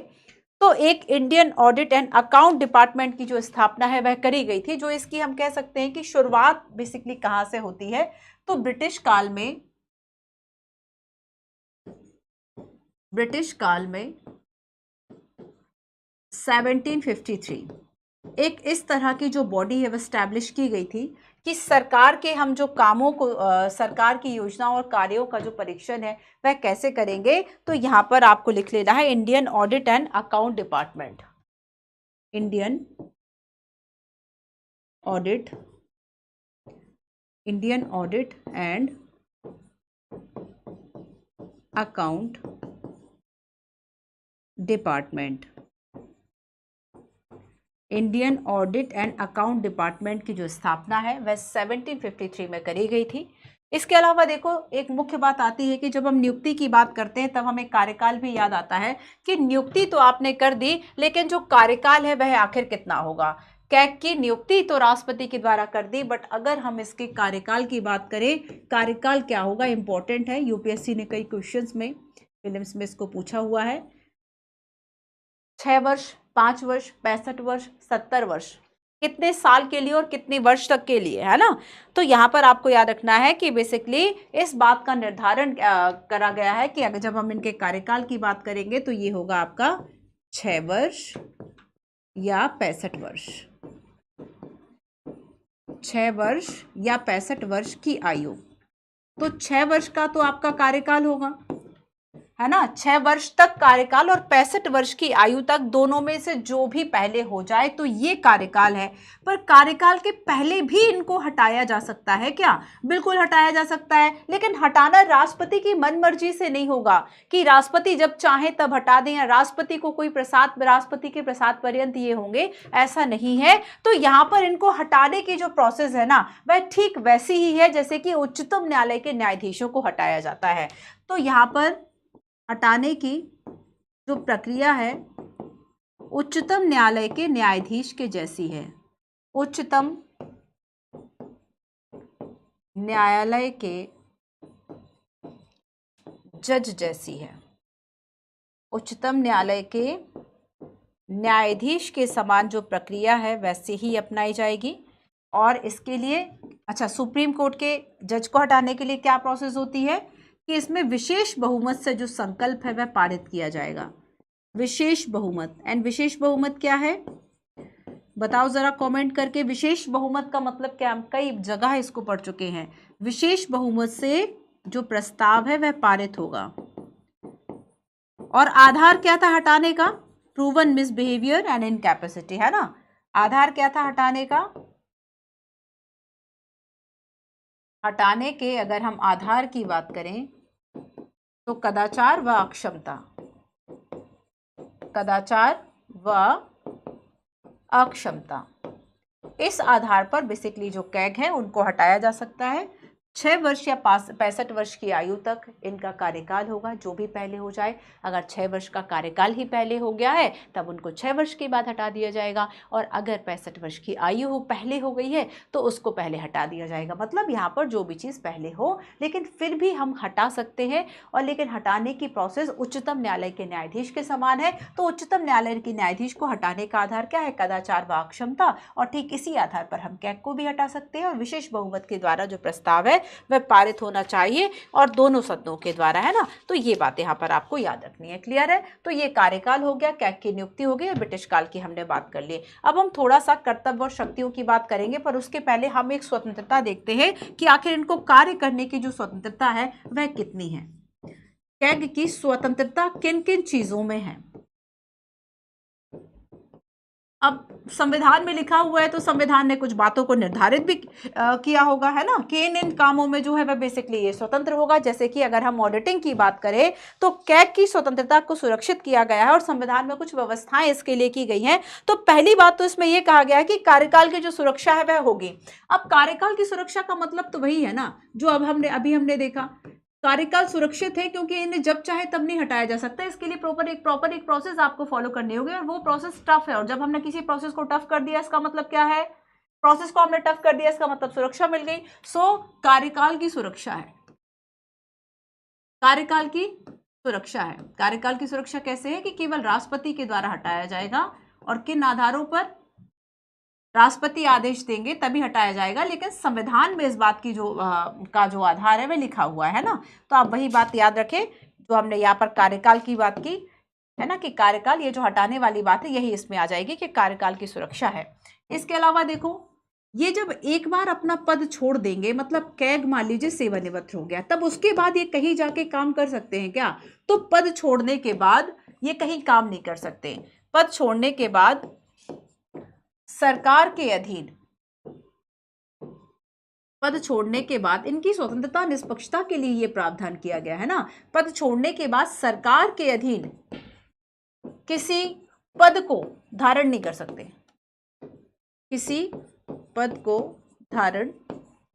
तो एक Indian audit and account department की जो स्थापना है वह करी गई थी, जो इसकी हम कह सकते हैं कि शुरुआत बेसिकली कहां से होती है, तो ब्रिटिश काल में 1753 एक इस तरह की जो बॉडी है वह स्टैब्लिश की गई थी कि सरकार के हम जो कामों को सरकार की योजनाओं और कार्यों का जो परीक्षण है वह कैसे करेंगे। तो यहाँ पर आपको लिख लेना है Indian audit and account department, Indian audit and account department. Indian audit and account department की जो स्थापना है वह 1753 में करी गई थी। इसके अलावा देखो एक मुख्य बात आती है कि जब हम नियुक्ति की बात करते हैं तब हमें कार्यकाल भी याद आता है कि नियुक्ति तो आपने कर दी, लेकिन जो कार्यकाल है वह आखिर कितना होगा। कैग की नियुक्ति तो राष्ट्रपति के द्वारा कर दी, बट अगर हम इसके कार्यकाल की बात करें, कार्यकाल क्या होगा, इंपॉर्टेंट है, यूपीएससी ने कई क्वेश्चंस में फिल्म्स में इसको पूछा हुआ है। 6 वर्ष, 5 वर्ष, 65 वर्ष, 70 वर्ष, कितने साल के लिए और कितने वर्ष तक के लिए, है ना। तो यहाँ पर आपको याद रखना है कि बेसिकली इस बात का निर्धारण करा गया है कि अगर जब हम इनके कार्यकाल की बात करेंगे तो ये होगा आपका 6 वर्ष या 65 वर्ष, 6 वर्ष या 65 वर्ष की आयु। तो 6 वर्ष का तो आपका कार्यकाल होगा, है ना, 6 वर्ष तक कार्यकाल और 65 वर्ष की आयु तक, दोनों में से जो भी पहले हो जाए तो ये कार्यकाल है। पर कार्यकाल के पहले भी इनको हटाया जा सकता है क्या, बिल्कुल हटाया जा सकता है, लेकिन हटाना राष्ट्रपति की मनमर्जी से नहीं होगा कि राष्ट्रपति जब चाहे तब हटा दें या राष्ट्रपति को कोई प्रसाद, राष्ट्रपति के प्रसाद पर्यंत ये होंगे, ऐसा नहीं है। तो यहाँ पर इनको हटाने की जो प्रोसेस है ना वह ठीक वैसी ही है जैसे कि उच्चतम न्यायालय के न्यायाधीशों को हटाया जाता है। तो यहाँ पर हटाने की जो प्रक्रिया है उच्चतम न्यायालय के न्यायाधीश के जैसी है, उच्चतम न्यायालय के जज जैसी है, उच्चतम न्यायालय के न्यायाधीश के समान जो प्रक्रिया है वैसे ही अपनाई जाएगी। और इसके लिए अच्छा, सुप्रीम कोर्ट के जज को हटाने के लिए क्या प्रोसेस होती है कि इसमें विशेष बहुमत से जो संकल्प है वह पारित किया जाएगा, विशेष बहुमत। एंड विशेष बहुमत क्या है बताओ जरा कमेंट करके, विशेष बहुमत का मतलब क्या, हम कई जगह इसको पढ़ चुके हैं। विशेष बहुमत से जो प्रस्ताव है वह पारित होगा। और आधार क्या था हटाने का, प्रूवन मिसबिहेवियर एंड इनकैपेसिटी, है ना। आधार क्या था हटाने का, हटाने के अगर हम आधार की बात करें तो कदाचार व अक्षमता, कदाचार व अक्षमता, इस आधार पर बेसिकली जो कैग है उनको हटाया जा सकता है। 6 वर्ष या 65 वर्ष की आयु तक इनका कार्यकाल होगा, जो भी पहले हो जाए। अगर 6 वर्ष का कार्यकाल ही पहले हो गया है तब उनको 6 वर्ष के बाद हटा दिया जाएगा, और अगर 65 वर्ष की आयु पहले हो गई है तो उसको पहले हटा दिया जाएगा। मतलब यहाँ पर जो भी चीज़ पहले हो, लेकिन फिर भी हम हटा सकते हैं। और लेकिन हटाने की प्रोसेस उच्चतम न्यायालय के न्यायाधीश के समान है। तो उच्चतम न्यायालय के न्यायाधीश को हटाने का आधार क्या है, कदाचार व अक्षमता। और ठीक इसी आधार पर हम कैग को भी हटा सकते हैं, और विशेष बहुमत के द्वारा जो प्रस्ताव है वह पारित होना चाहिए और दोनों सदनों के द्वारा, है ना। तो ये बात यहाँ पर आपको याद रखनी है। क्लियर है? तो ये कार्यकाल हो गया, कैग की नियुक्ति हो गई और ब्रिटिश काल की हमने बात कर ली। अब हम थोड़ा सा कर्तव्य और शक्तियों की बात करेंगे, पर उसके पहले हम एक स्वतंत्रता देखते हैं कि आखिर इनको कार्य करने की जो स्वतंत्रता है वह कितनी है। कैग की स्वतंत्रता किन किन चीजों में है? अब संविधान में लिखा हुआ है तो संविधान ने कुछ बातों को निर्धारित भी किया होगा, है ना, कि इन कामों में जो है वह बेसिकली ये स्वतंत्र होगा। जैसे कि अगर हम ऑडिटिंग की बात करें तो कैग की स्वतंत्रता को सुरक्षित किया गया है और संविधान में कुछ व्यवस्थाएं इसके लिए की गई हैं। तो पहली बात तो इसमें यह कहा गया है कि कार्यकाल की जो सुरक्षा है वह होगी। अब कार्यकाल की सुरक्षा का मतलब तो वही है ना जो अभी हमने देखा, कार्यकाल सुरक्षित है क्योंकि इन्हें जब चाहे तब नहीं हटाया जा सकता। इसके लिए प्रॉपर एक प्रोसेस आपको फॉलो करनी होगी और वो प्रोसेस टफ है। और जब हमने किसी प्रोसेस को टफ कर दिया इसका मतलब क्या है? प्रोसेस को हमने टफ कर दिया इसका मतलब सुरक्षा मिल गई। सो कार्यकाल की सुरक्षा है, कार्यकाल की सुरक्षा है। कार्यकाल की सुरक्षा कैसे है कि केवल राष्ट्रपति के द्वारा हटाया जाएगा और किन आधारों पर? राष्ट्रपति आदेश देंगे तभी हटाया जाएगा, लेकिन संविधान में इस बात की जो आधार है वह लिखा हुआ है ना। तो आप वही बात याद रखें जो हमने यहाँ पर कार्यकाल की बात की है ना, कि कार्यकाल, ये जो हटाने वाली बात है यही इसमें आ जाएगी कि कार्यकाल की सुरक्षा है। इसके अलावा देखो, ये जब एक बार अपना पद छोड़ देंगे, मतलब कैग मान लीजिए सेवानिवृत्त हो गया, तब उसके बाद ये कहीं जाके काम कर सकते हैं क्या? तो पद छोड़ने के बाद ये कहीं काम नहीं कर सकते। पद छोड़ने के बाद सरकार के अधीन, पद छोड़ने के बाद इनकी स्वतंत्रता निष्पक्षता के लिए यह प्रावधान किया गया है ना। पद छोड़ने के बाद सरकार के अधीन किसी पद को धारण नहीं कर सकते, किसी पद को धारण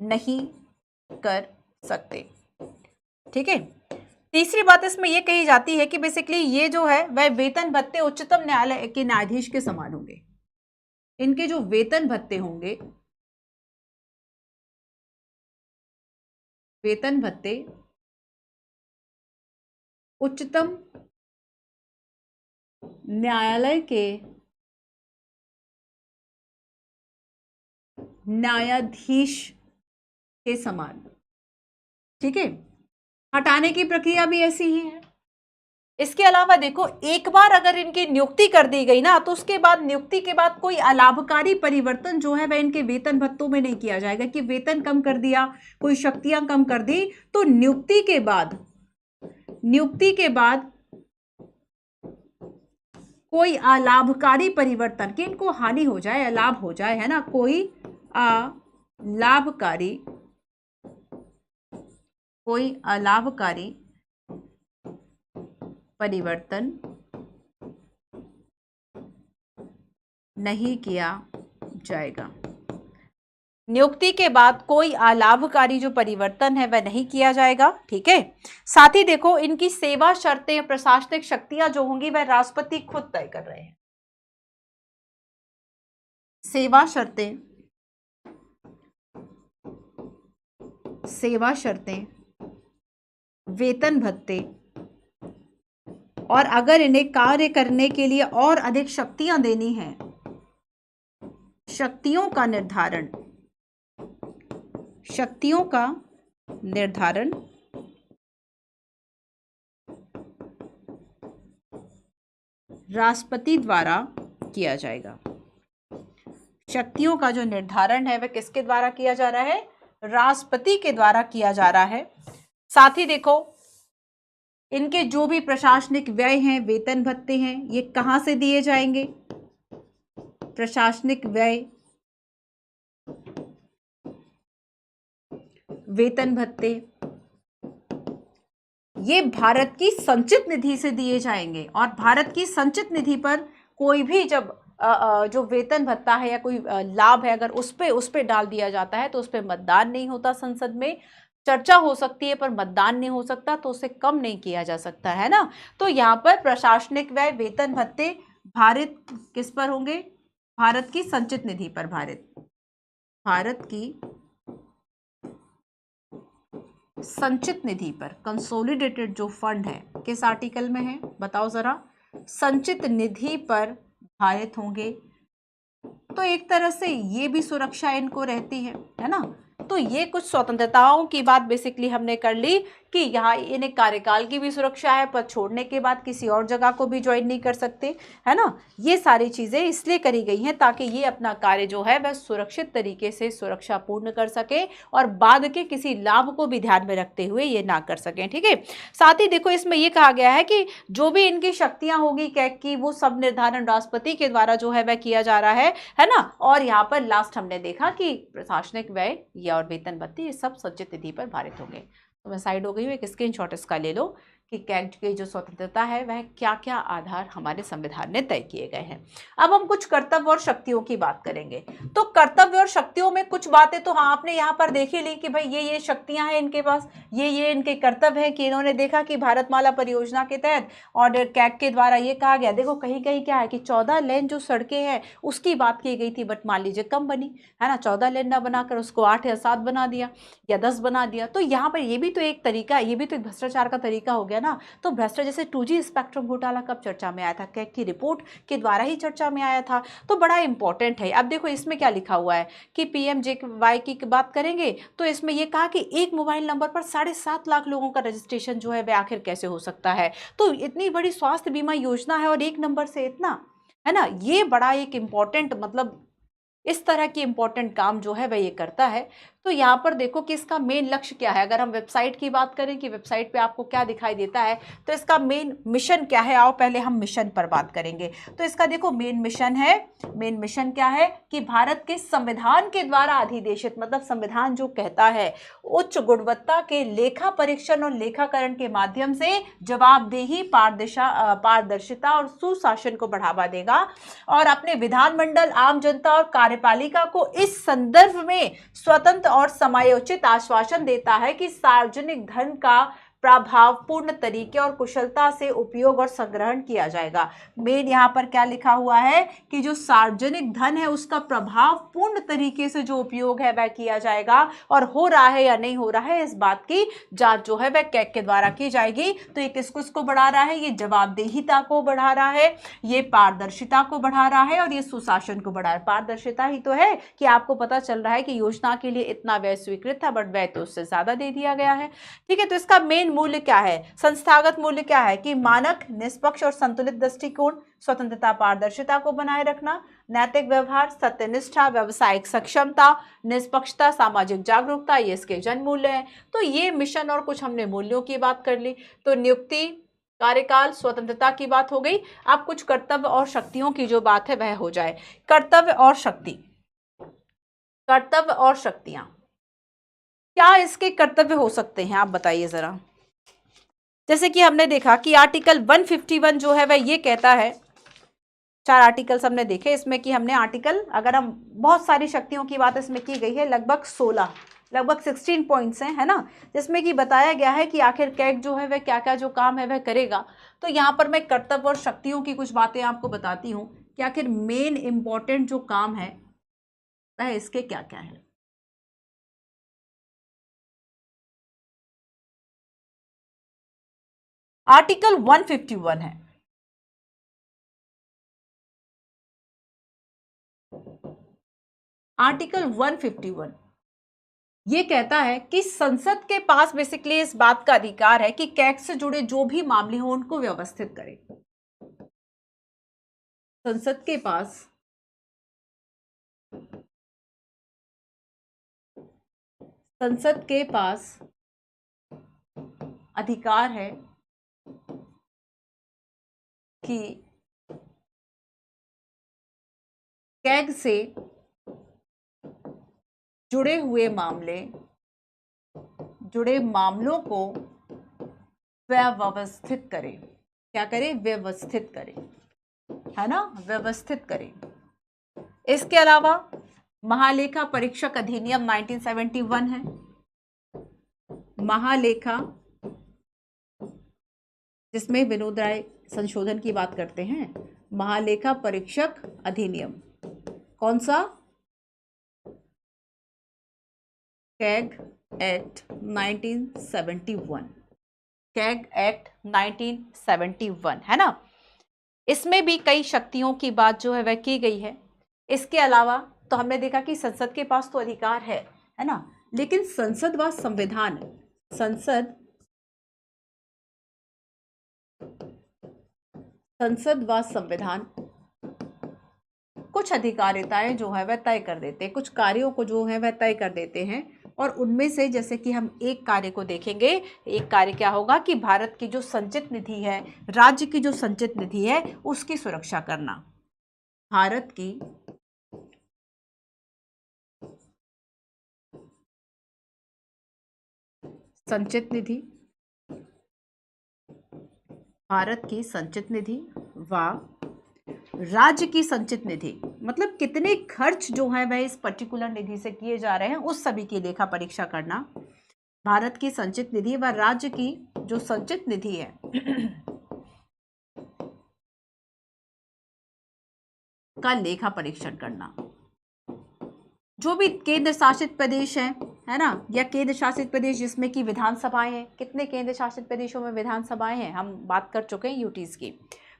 नहीं कर सकते। ठीक है। तीसरी बात इसमें यह कही जाती है कि बेसिकली ये जो है वह वेतन भत्ते उच्चतम न्यायालय के न्यायाधीश के समान होंगे। इनके जो वेतन भत्ते होंगे, वेतन भत्ते उच्चतम न्यायालय के न्यायाधीश के समान। ठीक है। हटाने की प्रक्रिया भी ऐसी ही है। इसके अलावा देखो, एक बार अगर इनकी नियुक्ति कर दी गई ना, तो उसके बाद नियुक्ति के बाद कोई अलाभकारी परिवर्तन जो है वह इनके वेतन भत्तों में नहीं किया जाएगा कि वेतन कम कर दिया, कोई शक्तियां कम कर दी। तो नियुक्ति के बाद कोई अलाभकारी परिवर्तन कि इनको हानि हो जाए, अलाभ हो जाए, है ना, कोई अलाभकारी परिवर्तन नहीं किया जाएगा। नियुक्ति के बाद कोई अलाभकारी जो परिवर्तन है वह नहीं किया जाएगा। ठीक है। साथ ही देखो, इनकी सेवा शर्तें, प्रशासनिक शक्तियां जो होंगी वह राष्ट्रपति खुद तय कर रहे हैं। सेवा शर्तें, वेतन भत्ते, और अगर इन्हें कार्य करने के लिए और अधिक शक्तियां देनी हैं, शक्तियों का निर्धारण राष्ट्रपति द्वारा किया जाएगा। शक्तियों का जो निर्धारण है वह किसके द्वारा किया जा रहा है? राष्ट्रपति के द्वारा किया जा रहा है। साथ ही देखो, इनके जो भी प्रशासनिक व्यय हैं, वेतन भत्ते हैं, ये कहां से दिए जाएंगे? प्रशासनिक व्यय, वेतन भत्ते, ये भारत की संचित निधि से दिए जाएंगे। और भारत की संचित निधि पर कोई भी जब जो वेतन भत्ता है या कोई लाभ है, अगर उस पे डाल दिया जाता है तो उस पे मतदान नहीं होता। संसद में चर्चा हो सकती है पर मतदान नहीं हो सकता, तो उसे कम नहीं किया जा सकता, है ना। तो यहाँ पर प्रशासनिक व्यय, वेतन भत्ते भारत किस पर होंगे? भारत की संचित निधि पर। भारत की संचित निधि पर, कंसोलिडेटेड जो फंड है, किस आर्टिकल में है बताओ जरा? संचित निधि पर भारत होंगे। तो एक तरह से ये भी सुरक्षा इनको रहती है ना। तो ये कुछ स्वतंत्रताओं की बात बेसिकली हमने कर ली कि यहाँ इन्हें कार्यकाल की भी सुरक्षा है, पद छोड़ने के बाद किसी और जगह को भी ज्वाइन नहीं कर सकते, है ना। ये सारी चीज़ें इसलिए करी गई हैं ताकि ये अपना कार्य जो है वह सुरक्षित तरीके से सुरक्षा पूर्ण कर सके और बाद के किसी लाभ को भी ध्यान में रखते हुए ये ना कर सकें, ठीक है। साथ ही देखो इसमें ये कहा गया है कि जो भी इनकी शक्तियां होगी कैग की, वो सब निर्धारण राष्ट्रपति के द्वारा जो है वह किया जा रहा है ना। और यहाँ पर लास्ट हमने देखा कि प्रशासनिक व्यय या और वेतन भत्ते ये सब संचित निधि पर भारित होंगे। तो मैं साइड हो गई हूँ, एक स्क्रीनशॉट इसका ले लो कि कैग की जो स्वतंत्रता है वह क्या क्या आधार हमारे संविधान ने तय किए गए हैं। अब हम कुछ कर्तव्य और शक्तियों की बात करेंगे। तो कर्तव्य और शक्तियों में कुछ बातें तो हाँ आपने यहाँ पर देख ही ली कि भाई ये शक्तियां हैं इनके पास, ये इनके कर्तव्य हैं कि इन्होंने देखा कि भारतमाला परियोजना के तहत और कैग के द्वारा ये कहा गया, देखो कहीं कहीं क्या है कि 14 लेन जो सड़कें हैं उसकी बात की गई थी, बट मान लीजिए कम बनी, है ना, 14 लेन ना बनाकर उसको 8 या 7 बना दिया या 10 बना दिया। तो यहाँ पर ये भी तो एक तरीका, ये भी तो एक भ्रष्टाचार का तरीका हो गया ना। तो भ्रष्टाचार जैसे 2G स्पेक्ट्रम घोटाला कब चर्चा में आया था, कैग की रिपोर्ट के द्वारा ही चर्चा में आया था, तो बड़ा इंपॉर्टेंट है। अब देखो इसमें क्या लिखा हुआ है कि PMJY की बात करेंगे तो इसमें यह कहा कि एक मोबाइल नंबर पर 7.5 लाख लोगों का रजिस्ट्रेशन जो है वह आखिर कैसे हो सकता है। तो इतनी बड़ी स्वास्थ्य बीमा योजना है और एक नंबर से इतना, है ना, ये बड़ा एक इंपॉर्टेंट, मतलब इस तरह की इंपॉर्टेंट काम जो है वह ये करता है। तो यहाँ पर देखो कि इसका मेन लक्ष्य क्या है। अगर हम वेबसाइट की बात करें कि वेबसाइट पे आपको क्या दिखाई देता है, तो इसका मेन मिशन क्या है, आओ पहले हम मिशन पर बात करेंगे। तो इसका देखो मेन मिशन है, मेन मिशन क्या है कि भारत के संविधान के द्वारा अधिदेशित, मतलब संविधान जो कहता है उच्च गुणवत्ता के लेखा परीक्षण और लेखाकरण के माध्यम से जवाबदेही, पारदर्शिता और सुशासन को बढ़ावा देगा और अपने विधानमंडल, आम जनता और कार्यपालिका को इस संदर्भ में स्वतंत्र और समायोचित आश्वासन देता है कि सार्वजनिक धन का प्रभावपूर्ण तरीके और कुशलता से उपयोग और संग्रहण किया जाएगा। मेन यहाँ पर क्या लिखा हुआ है कि जो सार्वजनिक धन है उसका प्रभावपूर्ण तरीके से जो उपयोग है वह किया जाएगा और हो रहा है या नहीं हो रहा है इस बात की जांच जो है वह कैग के द्वारा की जाएगी। तो ये किसको बढ़ा रहा है, ये जवाबदेहिता को बढ़ा रहा है, ये पारदर्शिता को बढ़ा रहा है और ये सुशासन को बढ़ा रहा है। पारदर्शिता ही तो है कि आपको पता चल रहा है कि योजना के लिए इतना व्यय स्वीकृत था बट व्यय तो उससे ज्यादा दे दिया गया है, ठीक है। तो इसका मेन मूल्य क्या है, संस्थागत मूल्य क्या है कि मानक, निष्पक्ष और संतुलित दृष्टिकोण, स्वतंत्रता, पारदर्शिता को बनाए रखना, नैतिक व्यवहार, सत्यनिष्ठा, व्यावसायिक सक्षमता, निष्पक्षता, सामाजिक जागरूकता, ये इसके जन मूल्य है। तो ये मिशन और कुछ हमने मूल्यों की बात कर ली। तो नियुक्ति, कार्यकाल, स्वतंत्रता की बात हो गई। अब कुछ कर्तव्य और शक्तियों की जो बात है वह हो जाए। कर्तव्य और शक्ति, कर्तव्य और शक्तियां, क्या इसके कर्तव्य हो सकते हैं आप बताइए जरा। जैसे कि हमने देखा कि आर्टिकल 151 जो है वह ये कहता है, 4 आर्टिकल्स हमने देखे इसमें कि हमने आर्टिकल, अगर हम बहुत सारी शक्तियों की बात इसमें की गई है, लगभग 16 पॉइंट्स हैं, है ना, जिसमें कि बताया गया है कि आखिर कैग जो है वह क्या क्या जो काम है वह करेगा। तो यहाँ पर मैं कर्तव्य और शक्तियों की कुछ बातें आपको बताती हूँ कि आखिर मेन इंपॉर्टेंट जो काम है वह इसके क्या क्या है। आर्टिकल 151 है, आर्टिकल 151 ये कहता है कि संसद के पास बेसिकली इस बात का अधिकार है कि कैग से जुड़े जो भी मामले हों उनको व्यवस्थित करे। संसद के पास अधिकार है कि कैग से जुड़े मामलों को व्यवस्थित करे। क्या करे, व्यवस्थित करे, है ना, व्यवस्थित करे। इसके अलावा महालेखा परीक्षक अधिनियम 1971 है, महालेखा, जिसमें विनोद राय संशोधन की बात करते हैं। महालेखा परीक्षक अधिनियम कौन सा, कैग एक्ट 1971, कैग एक्ट 1971, है ना। इसमें भी कई शक्तियों की बात जो है वह की गई है। इसके अलावा तो हमने देखा कि संसद के पास तो अधिकार है ना, लेकिन संसद व संविधान, संसद व संविधान कुछ अधिकारिताएं जो है वह तय कर देते हैं, कुछ कार्यों को जो है वह तय कर देते हैं। और उनमें से जैसे कि हम एक कार्य को देखेंगे, एक कार्य क्या होगा कि भारत की जो संचित निधि है, राज्य की जो संचित निधि है उसकी सुरक्षा करना। भारत की संचित निधि, भारत की संचित निधि व राज्य की संचित निधि, मतलब कितने खर्च जो है वह इस पर्टिकुलर निधि से किए जा रहे हैं, उस सभी की लेखा परीक्षा करना। भारत की संचित निधि व राज्य की जो संचित निधि है का लेखा परीक्षण करना। जो भी केंद्र शासित प्रदेश है ना, या केंद्र शासित प्रदेश जिसमें कि विधानसभाएं हैं, कितने केंद्र शासित प्रदेशों में विधानसभाएं हैं, हम बात कर चुके हैं यूटीज की,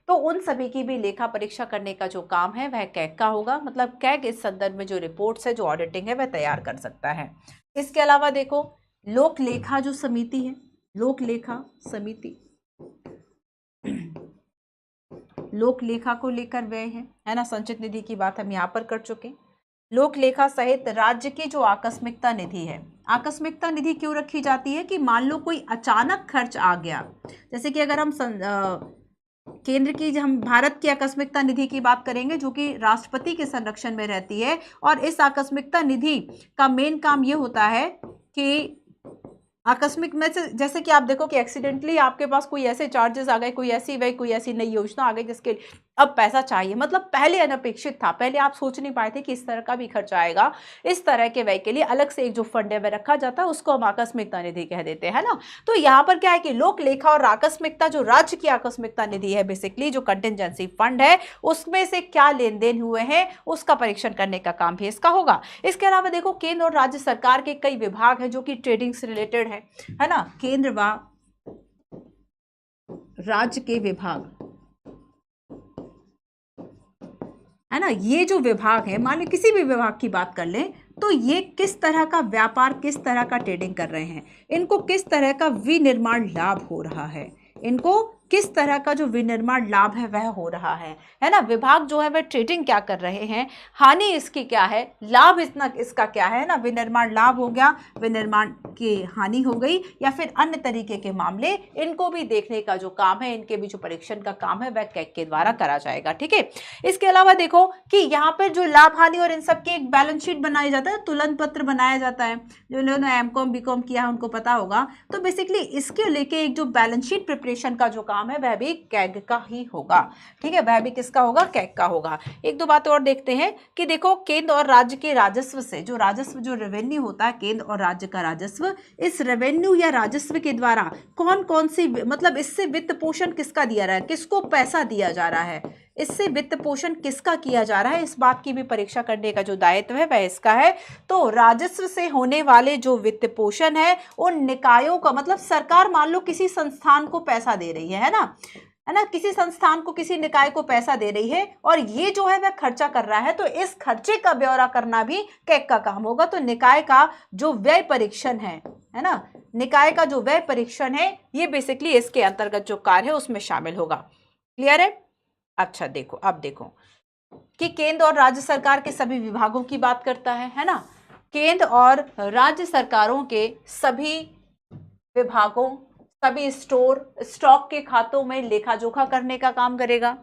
तो उन सभी की भी लेखा परीक्षा करने का जो काम है वह कैग का होगा। मतलब कैग इस संदर्भ में जो रिपोर्ट्स है, जो ऑडिटिंग है, वह तैयार कर सकता है। इसके अलावा देखो, लोक लेखा जो समिति है, लोक लेखा समिति लोक लेखा को लेकर वह है ना, संचित निधि की बात हम यहाँ पर कर चुके। लोक लेखा सहित राज्य की जो आकस्मिकता निधि है, आकस्मिकता निधि क्यों रखी जाती है कि मान लो कोई अचानक खर्च आ गया, जैसे कि अगर हम केंद्र की, हम भारत की आकस्मिकता निधि की बात करेंगे जो कि राष्ट्रपति के संरक्षण में रहती है, और इस आकस्मिकता निधि का मेन काम ये होता है कि आकस्मिक में से, जैसे कि आप देखो कि एक्सीडेंटली आपके पास कोई ऐसे चार्जेस आ गए, कोई ऐसी नई योजना आ गई जिसके अब पैसा चाहिए, मतलब पहले अनपेक्षित था, पहले आप सोच नहीं पाए थे कि इस तरह का भी खर्च आएगा, इस तरह के व्यय के लिए अलग से एक जो फंड है वह रखा जाता है, उसको हम आकस्मिकता निधि कह देते हैं ना। तो यहाँ पर क्या है कि लोक लेखा और आकस्मिकता, जो राज्य की आकस्मिकता निधि है, बेसिकली जो कंटिजेंसी फंड है, उसमें से क्या लेन देन हुए हैं उसका परीक्षण करने का काम भी इसका होगा। इसके अलावा देखो, केंद्र और राज्य सरकार के कई विभाग हैं जो कि ट्रेडिंग से रिलेटेड है ना, केंद्र व राज्य के विभाग है ना, ये जो विभाग है, मान लो किसी भी विभाग की बात कर लें, तो ये किस तरह का व्यापार, किस तरह का ट्रेडिंग कर रहे हैं, इनको किस तरह का विनिर्माण लाभ हो रहा है, इनको किस तरह का जो विनिर्माण लाभ है वह हो रहा है ना। विभाग जो है वह ट्रेडिंग क्या कर रहे हैं, हानि इसकी क्या है, लाभ इतना इसका क्या है ना, विनिर्माण लाभ हो गया, विनिर्माण की हानि हो गई, या फिर अन्य तरीके के मामले, इनको भी देखने का जो काम है, इनके भी जो परीक्षण का काम है वह कैग के द्वारा करा जाएगा। ठीक है। इसके अलावा देखो कि यहाँ पर जो लाभ हानि और इन सब की एक बैलेंस शीट बनाई जाता है, तुलन पत्र बनाया जाता है, जो लोगों ने एमकॉम बीकॉम किया है उनको पता होगा। तो बेसिकली इसके लेके एक जो बैलेंस शीट प्रिपरेशन का जो काम है वह भी कैग का ही होगा। ठीक है, वह भी किसका होगा, कैग का होगा। एक दो बात और देखते हैं कि देखो, केंद्र और राज्य के राजस्व से, जो राजस्व, जो रेवेन्यू होता है, केंद्र और राज्य का राजस्व, इस रेवेन्यू या राजस्व के द्वारा कौन कौन सी, मतलब इससे वित्त पोषण किसका दिया रहा है, किसको पैसा दिया जा रहा है, इससे वित्त पोषण किसका किया जा रहा है, इस बात की भी परीक्षा करने का जो दायित्व है वह इसका है। तो राजस्व से होने वाले जो वित्त पोषण है, उन निकायों का, मतलब सरकार मान लो किसी संस्थान को पैसा दे रही है ना, किसी संस्थान को, किसी निकाय को पैसा दे रही है, और ये जो है वह खर्चा कर रहा है, तो इस खर्चे का ब्यौरा करना भी कैग का काम होगा। तो निकाय का जो व्यय परीक्षण है ना, निकाय का जो व्यय परीक्षण है, ये बेसिकली इसके अंतर्गत जो कार्य है उसमें शामिल होगा। क्लियर है। अच्छा देखो, अब देखो कि केंद्र और राज्य सरकार के सभी विभागों की बात करता है ना, केंद्र और राज्य सरकारों के सभी विभागों, सभी स्टॉक के खातों में लेखा जोखा करने का काम करेगा।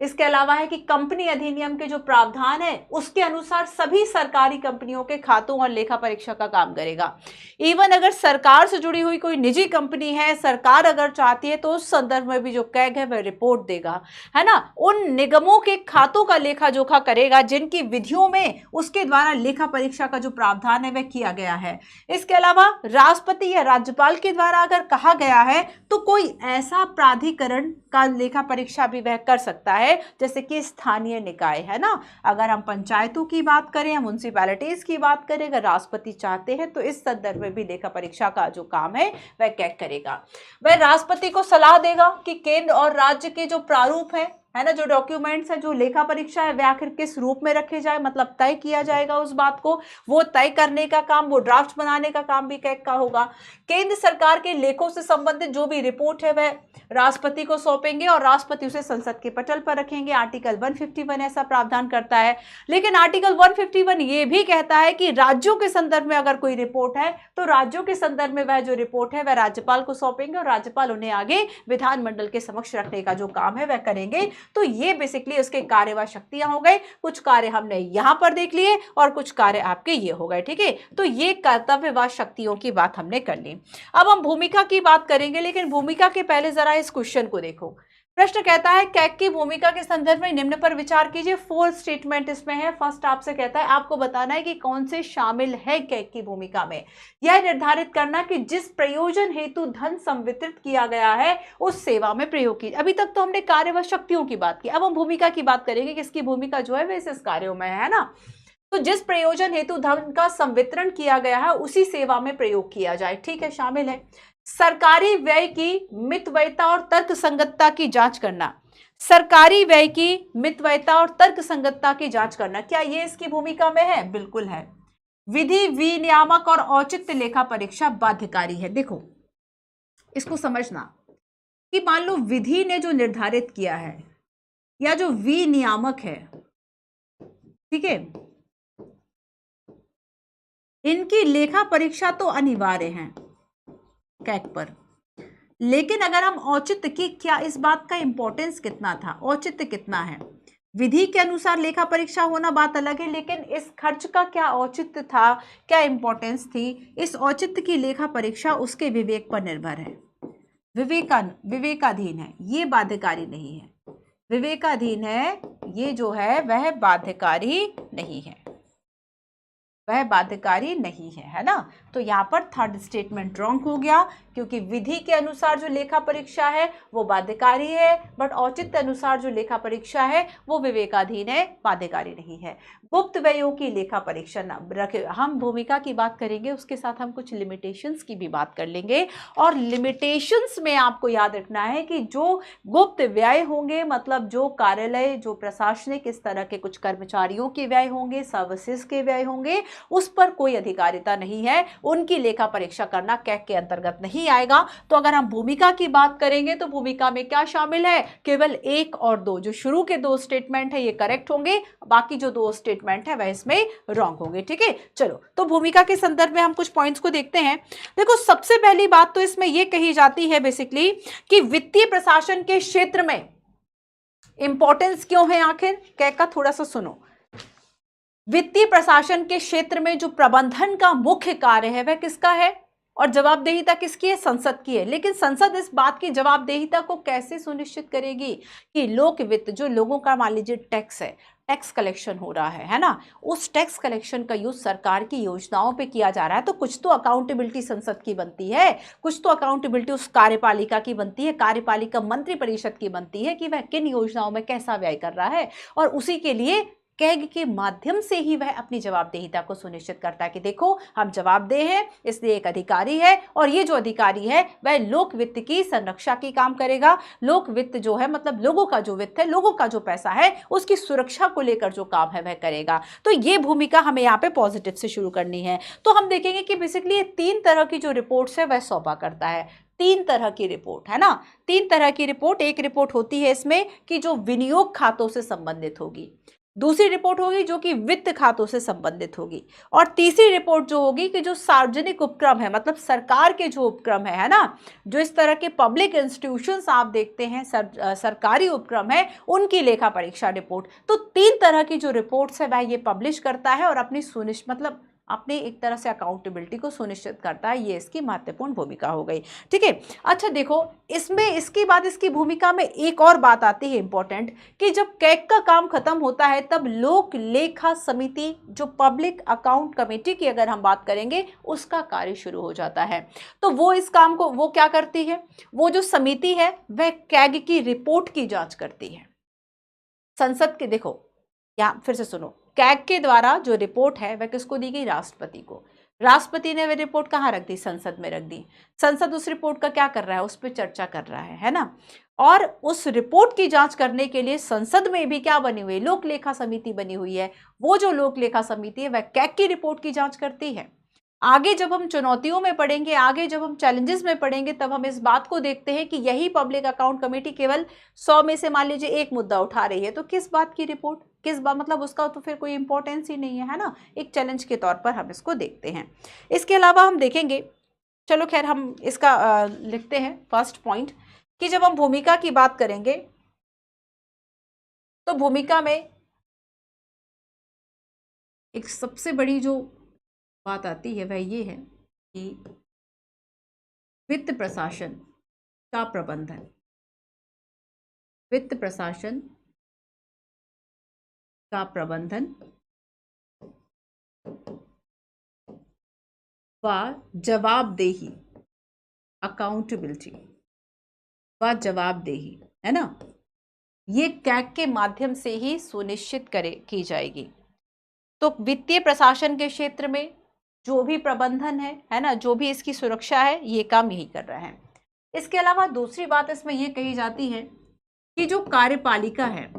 इसके अलावा है कि कंपनी अधिनियम के जो प्रावधान है उसके अनुसार सभी सरकारी कंपनियों के खातों और लेखा परीक्षा का काम करेगा। इवन अगर सरकार से जुड़ी हुई कोई निजी कंपनी है, सरकार अगर चाहती है तो उस संदर्भ में भी जो कैग है वह रिपोर्ट देगा, है ना। उन निगमों के खातों का लेखा जोखा करेगा जिनकी विधियों में उसके द्वारा लेखा परीक्षा का जो प्रावधान है वह किया गया है। इसके अलावा राष्ट्रपति या राज्यपाल के द्वारा अगर कहा गया है तो कोई ऐसा प्राधिकरण का लेखा परीक्षा भी वह कर सकता है, जैसे कि स्थानीय निकाय, है ना। अगर हम पंचायतों की बात करें, हम म्युनिसिपैलिटीज की बात करें, अगर राष्ट्रपति चाहते हैं तो इस संदर्भ में भी लेखा परीक्षा का जो काम है वह कैग करेगा। वह राष्ट्रपति को सलाह देगा कि केंद्र और राज्य के जो प्रारूप है, है ना, जो डॉक्यूमेंट्स है, जो लेखा परीक्षा है, वे आखिर किस रूप में रखे जाए, मतलब तय किया जाएगा उस बात को, वो तय करने का काम, वो ड्राफ्ट बनाने का काम भी कैग का होगा। केंद्र सरकार के लेखों से संबंधित जो भी रिपोर्ट है वह राष्ट्रपति को सौंपेंगे और राष्ट्रपति उसे संसद के पटल पर रखेंगे। आर्टिकल 151 ऐसा प्रावधान करता है। लेकिन आर्टिकल 151 ये भी कहता है कि राज्यों के संदर्भ में अगर कोई रिपोर्ट है तो राज्यों के संदर्भ में वह जो रिपोर्ट है वह राज्यपाल को सौंपेंगे और राज्यपाल उन्हें आगे विधानमंडल के समक्ष रखने का जो काम है वह करेंगे। तो ये बेसिकली उसके कार्य व शक्तियां हो गए। कुछ कार्य हमने यहां पर देख लिए और कुछ कार्य आपके ये हो गए। ठीक है, तो ये कर्तव्य व शक्तियों की बात हमने कर ली। अब हम भूमिका की बात करेंगे, लेकिन भूमिका के पहले जरा इस क्वेश्चन को देखो। प्रश्न कहता है कैग की भूमिका के संदर्भ में निम्न पर विचार कीजिए। 4 स्टेटमेंट इसमें है। फर्स्ट आपसे कहता है आपको बताना है कि कौन से शामिल है कैग की भूमिका में। यह निर्धारित करना कि जिस प्रयोजन हेतु धन संवितरित किया गया है उस सेवा में प्रयोग की। अभी तक तो हमने कार्य व शक्तियों की बात की, अब हम भूमिका की बात करेंगे कि इसकी भूमिका जो है वह इस कार्यों में है ना। तो जिस प्रयोजन हेतु धन का संवितरण किया गया है उसी सेवा में प्रयोग किया जाए, ठीक है, शामिल है। सरकारी व्यय की मितव्ययता और तर्कसंगतता की जांच करना। सरकारी व्यय की मितव्ययता और तर्कसंगतता की जांच करना, क्या ये इसकी भूमिका में है? बिल्कुल है। विधि, विनियामक और औचित्य लेखा परीक्षा बाध्यकारी है। देखो इसको समझना कि मान लो विधि ने जो निर्धारित किया है या जो विनियामक है, ठीक है, इनकी लेखा परीक्षा तो अनिवार्य है कैग पर। लेकिन अगर हम औचित्य की, क्या इस बात का इंपॉर्टेंस कितना था, औचित्य कितना है, विधि के अनुसार लेखा परीक्षा होना बात अलग है, लेकिन इस खर्च का क्या औचित्य था, क्या इंपॉर्टेंस थी, इस औचित्य की लेखा परीक्षा उसके विवेक पर निर्भर है। विवेकाधीन है, ये बाध्यकारी नहीं है। विवेकाधीन है, ये जो है वह बाध्यकारी नहीं है, वह बाध्यकारी नहीं है ना। तो यहां पर थर्ड स्टेटमेंट रॉन्ग हो गया, क्योंकि विधि के अनुसार जो लेखा परीक्षा है वो बाध्यकारी है, बट औचित्य अनुसार जो लेखा परीक्षा है वो विवेकाधीन है, बाध्यकारी नहीं है। गुप्त व्ययों की लेखा परीक्षा हम भूमिका की बात करेंगे, उसके साथ हम कुछ लिमिटेशंस की भी बात कर लेंगे। और लिमिटेशंस में आपको याद रखना है कि जो गुप्त व्यय होंगे, मतलब जो कार्यालय, जो प्रशासनिक इस तरह के कुछ कर्मचारियों के व्यय होंगे, सर्विसेज के व्यय होंगे, उस पर कोई अधिकारिता नहीं है, उनकी लेखा परीक्षा करना कैग के अंतर्गत नहीं आएगा। तो अगर हम भूमिका की बात करेंगे तो भूमिका में क्या शामिल है, केवल 1 और 2, जो शुरू के 2 स्टेटमेंट है ये करेक्ट होंगे, बाकी जो 2 स्टेटमेंट है वह इसमें रॉन्ग होंगे। ठीक है, चलो तो भूमिका के संदर्भ में हम कुछ पॉइंट्स को देखते हैं। देखो सबसे पहली बात तो इसमें यह कही जाती है बेसिकली कि वित्तीय प्रशासन के क्षेत्र में इंपॉर्टेंस क्यों है, आखिर कैग का थोड़ा सा सुनो। वित्तीय प्रशासन के क्षेत्र में जो प्रबंधन का मुख्य कार्य है वह किसका है और जवाबदेहिता किसकी है, संसद की है। लेकिन संसद इस बात की जवाबदेहिता को कैसे सुनिश्चित करेगी कि लोक वित्त, जो लोगों का मान लीजिए टैक्स है, टैक्स कलेक्शन हो रहा है ना, उस टैक्स कलेक्शन का यूज सरकार की योजनाओं पे किया जा रहा है, तो कुछ तो अकाउंटेबिलिटी संसद की बनती है, कुछ तो अकाउंटेबिलिटी उस कार्यपालिका की बनती है, कार्यपालिका मंत्री परिषद की बनती है कि वह किन योजनाओं में कैसा व्यय कर रहा है, और उसी के लिए कैग के माध्यम से ही वह अपनी जवाबदेहिता को सुनिश्चित करता है कि देखो हम जवाबदेह हैं, इसलिए एक अधिकारी है और ये जो अधिकारी है वह लोक वित्त की संरक्षा की काम करेगा। लोक वित्त जो है मतलब लोगों का जो वित्त है, लोगों का जो पैसा है, उसकी सुरक्षा को लेकर जो काम है वह करेगा। तो ये भूमिका हमें यहाँ पे पॉजिटिव से शुरू करनी है। तो हम देखेंगे कि बेसिकली ये 3 तरह की जो रिपोर्ट्स है वह सौंपा करता है। 3 तरह की रिपोर्ट है ना, 3 तरह की रिपोर्ट। एक रिपोर्ट होती है इसमें कि जो विनियोग खातों से संबंधित होगी, दूसरी रिपोर्ट होगी जो कि वित्त खातों से संबंधित होगी, और तीसरी रिपोर्ट जो होगी कि जो सार्वजनिक उपक्रम है, मतलब सरकार के जो उपक्रम है ना, जो इस तरह के पब्लिक इंस्टीट्यूशंस आप देखते हैं, सरकारी उपक्रम है, उनकी लेखा परीक्षा रिपोर्ट। तो 3 तरह की जो रिपोर्ट्स है वह ये पब्लिश करता है और अपनी मतलब अपने एक तरह से अकाउंटेबिलिटी को सुनिश्चित करता है। ये इसकी महत्वपूर्ण भूमिका हो गई। ठीक है, अच्छा देखो इसमें इसके बाद इसकी भूमिका में एक और बात आती है इंपॉर्टेंट, कि जब कैग का काम खत्म होता है तब लोक लेखा समिति, जो पब्लिक अकाउंट कमेटी की अगर हम बात करेंगे, उसका कार्य शुरू हो जाता है। तो वो इस काम को वो क्या करती है, वो जो समिति है वह कैग की रिपोर्ट की जांच करती है। संसद के, देखो यहां फिर से सुनो, कैग के द्वारा जो रिपोर्ट है वह किसको दी गई, राष्ट्रपति को। राष्ट्रपति ने वह रिपोर्ट कहाँ रख दी? संसद में रख दी। संसद उस रिपोर्ट का क्या कर रहा है? उस पर चर्चा कर रहा है ना। और उस रिपोर्ट की जांच करने के लिए संसद में भी क्या बनी हुई है? लोक लेखा समिति बनी हुई है। वो जो लोक लेखा समिति है वह कैग की रिपोर्ट की जांच करती है। आगे जब हम चुनौतियों में पढ़ेंगे, आगे जब हम चैलेंजेस में पढ़ेंगे, तब हम इस बात को देखते हैं कि यही पब्लिक अकाउंट कमेटी केवल 100 में से मान लीजिए एक मुद्दा उठा रही है, तो किस बात की रिपोर्ट, किस बात, मतलब उसका तो फिर कोई इंपॉर्टेंस ही नहीं है ना। एक चैलेंज के तौर पर हम इसको देखते हैं। इसके अलावा हम देखेंगे, चलो खैर हम इसका लिखते हैं फर्स्ट पॉइंट, कि जब हम भूमिका की बात करेंगे तो भूमिका में एक सबसे बड़ी जो बात आती है वह ये है कि वित्त प्रशासन का प्रबंधन, वित्त प्रशासन का प्रबंधन व जवाबदेही, अकाउंटेबिलिटी व जवाबदेही, है ना, ये कैग के माध्यम से ही सुनिश्चित की जाएगी। तो वित्तीय प्रशासन के क्षेत्र में जो भी प्रबंधन है ना, जो भी इसकी सुरक्षा है, ये काम यही कर रहा है। इसके अलावा दूसरी बात इसमें यह कही जाती है कि जो कार्यपालिका है,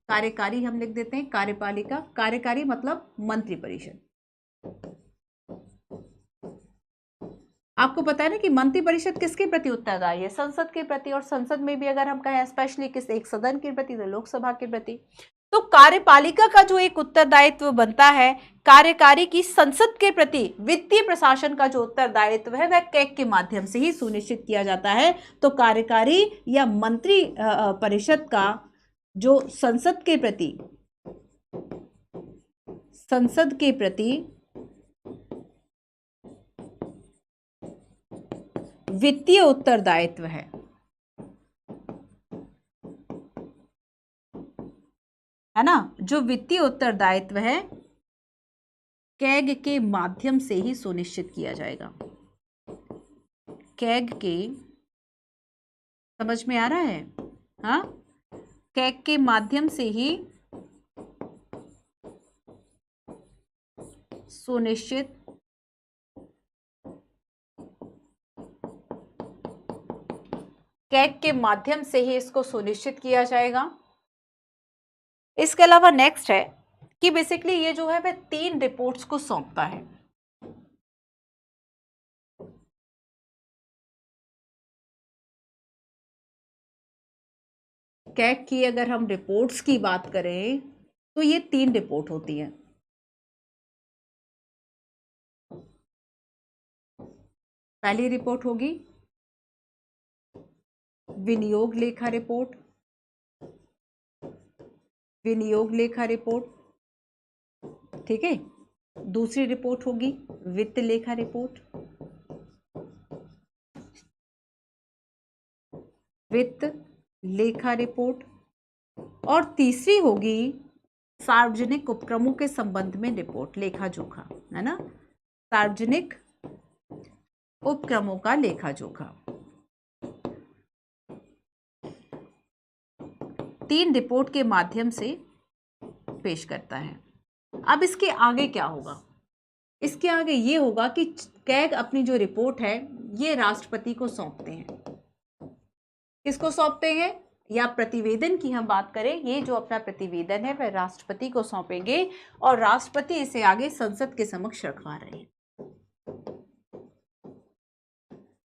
कार्यकारी हम लिख देते हैं, कार्यपालिका, कार्यकारी मतलब मंत्रिपरिषद। आपको पता है ना कि मंत्रिपरिषद किसके प्रति उत्तरदायी है? संसद के प्रति। और संसद में भी अगर हम कहें स्पेशली किस एक सदन के प्रति, तो लोकसभा के प्रति। तो कार्यपालिका का जो एक उत्तरदायित्व बनता है कार्यकारी की संसद के प्रति, वित्तीय प्रशासन का जो उत्तरदायित्व है वह कैग के माध्यम से ही सुनिश्चित किया जाता है। तो कार्यकारी या मंत्री परिषद का जो संसद के प्रति वित्तीय उत्तरदायित्व है ना, जो वित्तीय उत्तरदायित्व है कैग के माध्यम से ही सुनिश्चित किया जाएगा। कैग के, समझ में आ रहा है? हाँ, कैग के माध्यम से ही सुनिश्चित कैग के माध्यम से ही इसको सुनिश्चित किया जाएगा। इसके अलावा नेक्स्ट है कि बेसिकली ये जो है वह 3 रिपोर्ट्स को सौंपता है। कैग की अगर हम रिपोर्ट्स की बात करें तो ये 3 रिपोर्ट होती है। पहली रिपोर्ट होगी विनियोग लेखा रिपोर्ट, विनियोग लेखा रिपोर्ट, ठीक है। दूसरी रिपोर्ट होगी वित्त लेखा रिपोर्ट, वित्त लेखा रिपोर्ट, और तीसरी होगी सार्वजनिक उपक्रमों के संबंध में रिपोर्ट, लेखा जोखा, है ना, सार्वजनिक उपक्रमों का लेखा जोखा। 3 रिपोर्ट के माध्यम से पेश करता है। अब इसके आगे क्या होगा? इसके आगे ये होगा कि कैग अपनी जो रिपोर्ट है ये राष्ट्रपति को सौंपते हैं। किसको सौंपते हैं? या प्रतिवेदन की हम बात करें, ये जो अपना प्रतिवेदन है वह राष्ट्रपति को सौंपेंगे और राष्ट्रपति इसे आगे संसद के समक्ष रखवा रहे हैं।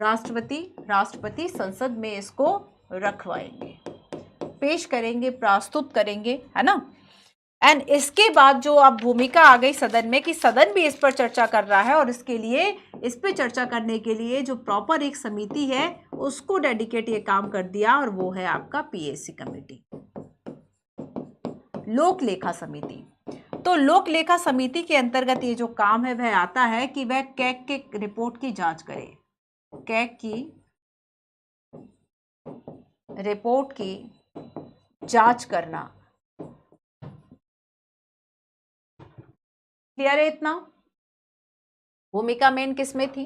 राष्ट्रपति संसद में इसको रखवाएंगे, पेश करेंगे, प्रस्तुत करेंगे, है ना। एंड इसके बाद जो अब भूमिका आ गई सदन में कि सदन भी इस पर चर्चा कर रहा है, और इसके लिए, इस पर चर्चा करने के लिए जो प्रॉपर एक समिति है उसको डेडिकेट ये काम कर दिया, और वो है आपका पीएसी कमेटी, लोक लेखा समिति। तो लोक लेखा समिति के अंतर्गत ये जो काम है वह आता है कि वह कैग के रिपोर्ट की जांच करे, कैग की रिपोर्ट की जांच करना। क्लियर है इतना? भूमिका मेन किस में थी?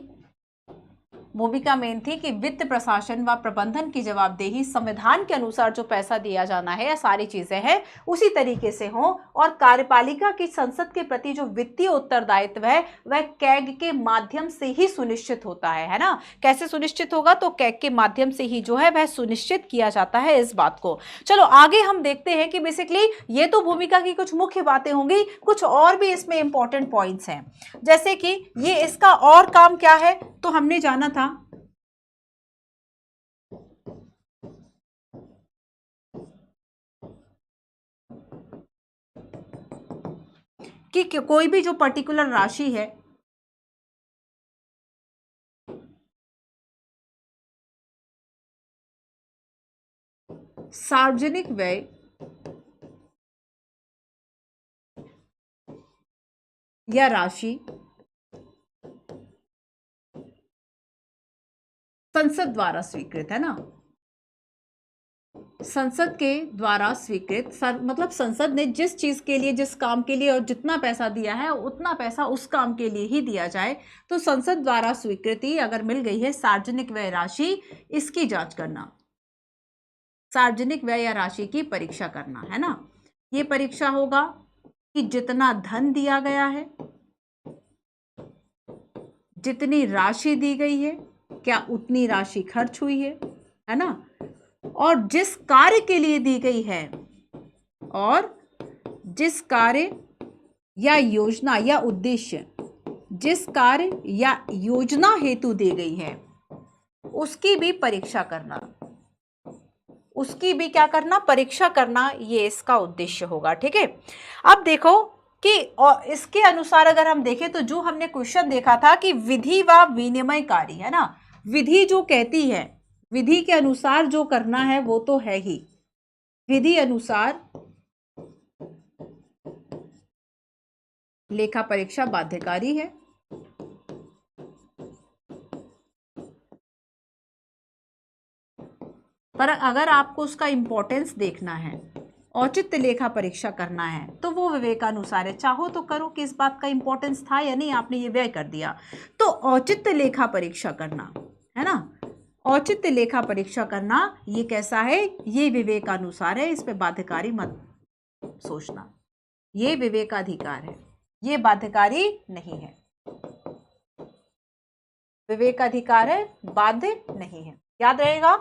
भूमिका मेन थी कि वित्त प्रशासन व प्रबंधन की जवाबदेही संविधान के अनुसार जो पैसा दिया जाना है या सारी चीजें हैं उसी तरीके से हो, और कार्यपालिका की संसद के प्रति जो वित्तीय उत्तरदायित्व है वह कैग के माध्यम से ही सुनिश्चित होता है ना। कैसे सुनिश्चित होगा? तो कैग के माध्यम से ही जो है वह सुनिश्चित किया जाता है इस बात को। चलो आगे हम देखते हैं कि बेसिकली ये तो भूमिका की कुछ मुख्य बातें होंगी, कुछ और भी इसमें इंपॉर्टेंट पॉइंट्स हैं, जैसे कि ये इसका और काम क्या है। तो हमने जाना था कि कोई भी जो पर्टिकुलर राशि है सार्वजनिक व्यय या राशि संसद द्वारा स्वीकृत है ना, संसद के द्वारा स्वीकृत, मतलब संसद ने जिस चीज के लिए, जिस काम के लिए और जितना पैसा दिया है उतना पैसा उस काम के लिए ही दिया जाए। तो संसद द्वारा स्वीकृति अगर मिल गई है सार्वजनिक व्यय राशि, इसकी जांच करना, सार्वजनिक व्यय या राशि की परीक्षा करना है ना। ये परीक्षा होगा कि जितना धन दिया गया है, जितनी राशि दी गई है, क्या उतनी राशि खर्च हुई है ना, और जिस कार्य के लिए दी गई है, और जिस कार्य या योजना या उद्देश्य, जिस कार्य या योजना हेतु दी गई है उसकी भी परीक्षा करना, उसकी भी क्या करना? परीक्षा करना, ये इसका उद्देश्य होगा। ठीक है, अब देखो कि और इसके अनुसार अगर हम देखें तो जो हमने क्वेश्चन देखा था कि विधि व विनिमयकारी है ना, विधि जो कहती है, विधि के अनुसार जो करना है वो तो है ही, विधि अनुसार लेखा परीक्षा बाध्यकारी है। पर अगर आपको उसका इंपॉर्टेंस देखना है, औचित्य लेखा परीक्षा करना है, तो वो विवेकानुसार है। चाहो तो करो कि इस बात का इंपॉर्टेंस था या नहीं, आपने ये व्यय कर दिया। तो औचित्य लेखा परीक्षा करना है ना, औचित्य लेखा परीक्षा करना ये कैसा है? ये विवेकानुसार है, इस पे बाध्यकारी मत सोचना, ये विवेकाधिकार है, ये बाध्यकारी नहीं है, विवेकाधिकार है, बाध्य नहीं है, याद रहेगा।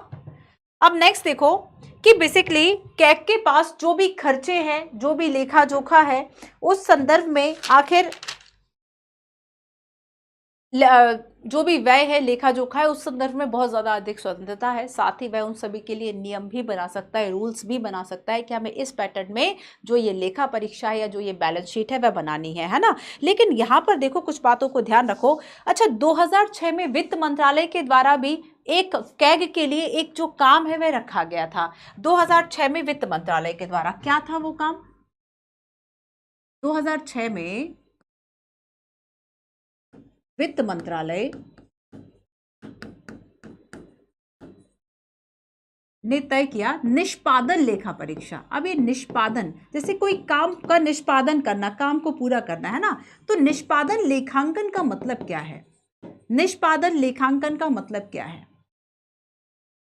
अब नेक्स्ट देखो कि बेसिकली कैग के पास जो भी खर्चे हैं, जो भी लेखा जोखा है, उस संदर्भ में आखिर जो भी व्यय है, लेखा जोखा है, उस संदर्भ में बहुत ज्यादा अधिक स्वतंत्रता है। साथ ही वह उन सभी के लिए नियम भी बना सकता है, रूल्स भी बना सकता है कि हमें इस पैटर्न में जो ये लेखा परीक्षा है या जो ये बैलेंस शीट है वह बनानी है ना। लेकिन यहाँ पर देखो कुछ बातों को ध्यान रखो। अच्छा, 2006 में वित्त मंत्रालय के द्वारा भी एक कैग के लिए एक जो काम है वह रखा गया था। 2006 में वित्त मंत्रालय के द्वारा क्या था वो काम? 2006 में वित्त मंत्रालय ने तय किया निष्पादन लेखा परीक्षा। अब ये निष्पादन, जैसे कोई काम का निष्पादन करना, काम को पूरा करना है ना, तो निष्पादन लेखांकन का मतलब क्या है? निष्पादन लेखांकन का मतलब क्या है?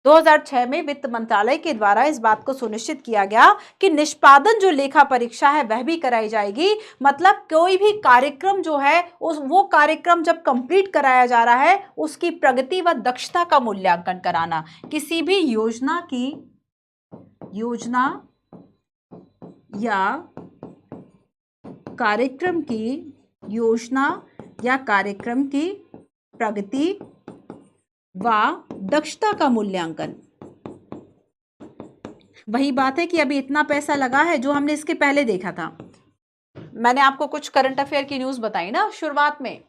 2006 में वित्त मंत्रालय के द्वारा इस बात को सुनिश्चित किया गया कि निष्पादन जो लेखा परीक्षा है वह भी कराई जाएगी। मतलब कोई भी कार्यक्रम जो है वो कार्यक्रम जब कंप्लीट कराया जा रहा है उसकी प्रगति व दक्षता का मूल्यांकन कराना। किसी भी योजना या कार्यक्रम की प्रगति व दक्षता का मूल्यांकन। वही बात है कि अभी इतना पैसा लगा है जो हमने इसके पहले देखा था। मैंने आपको कुछ करंट अफेयर की न्यूज बताई ना शुरुआत में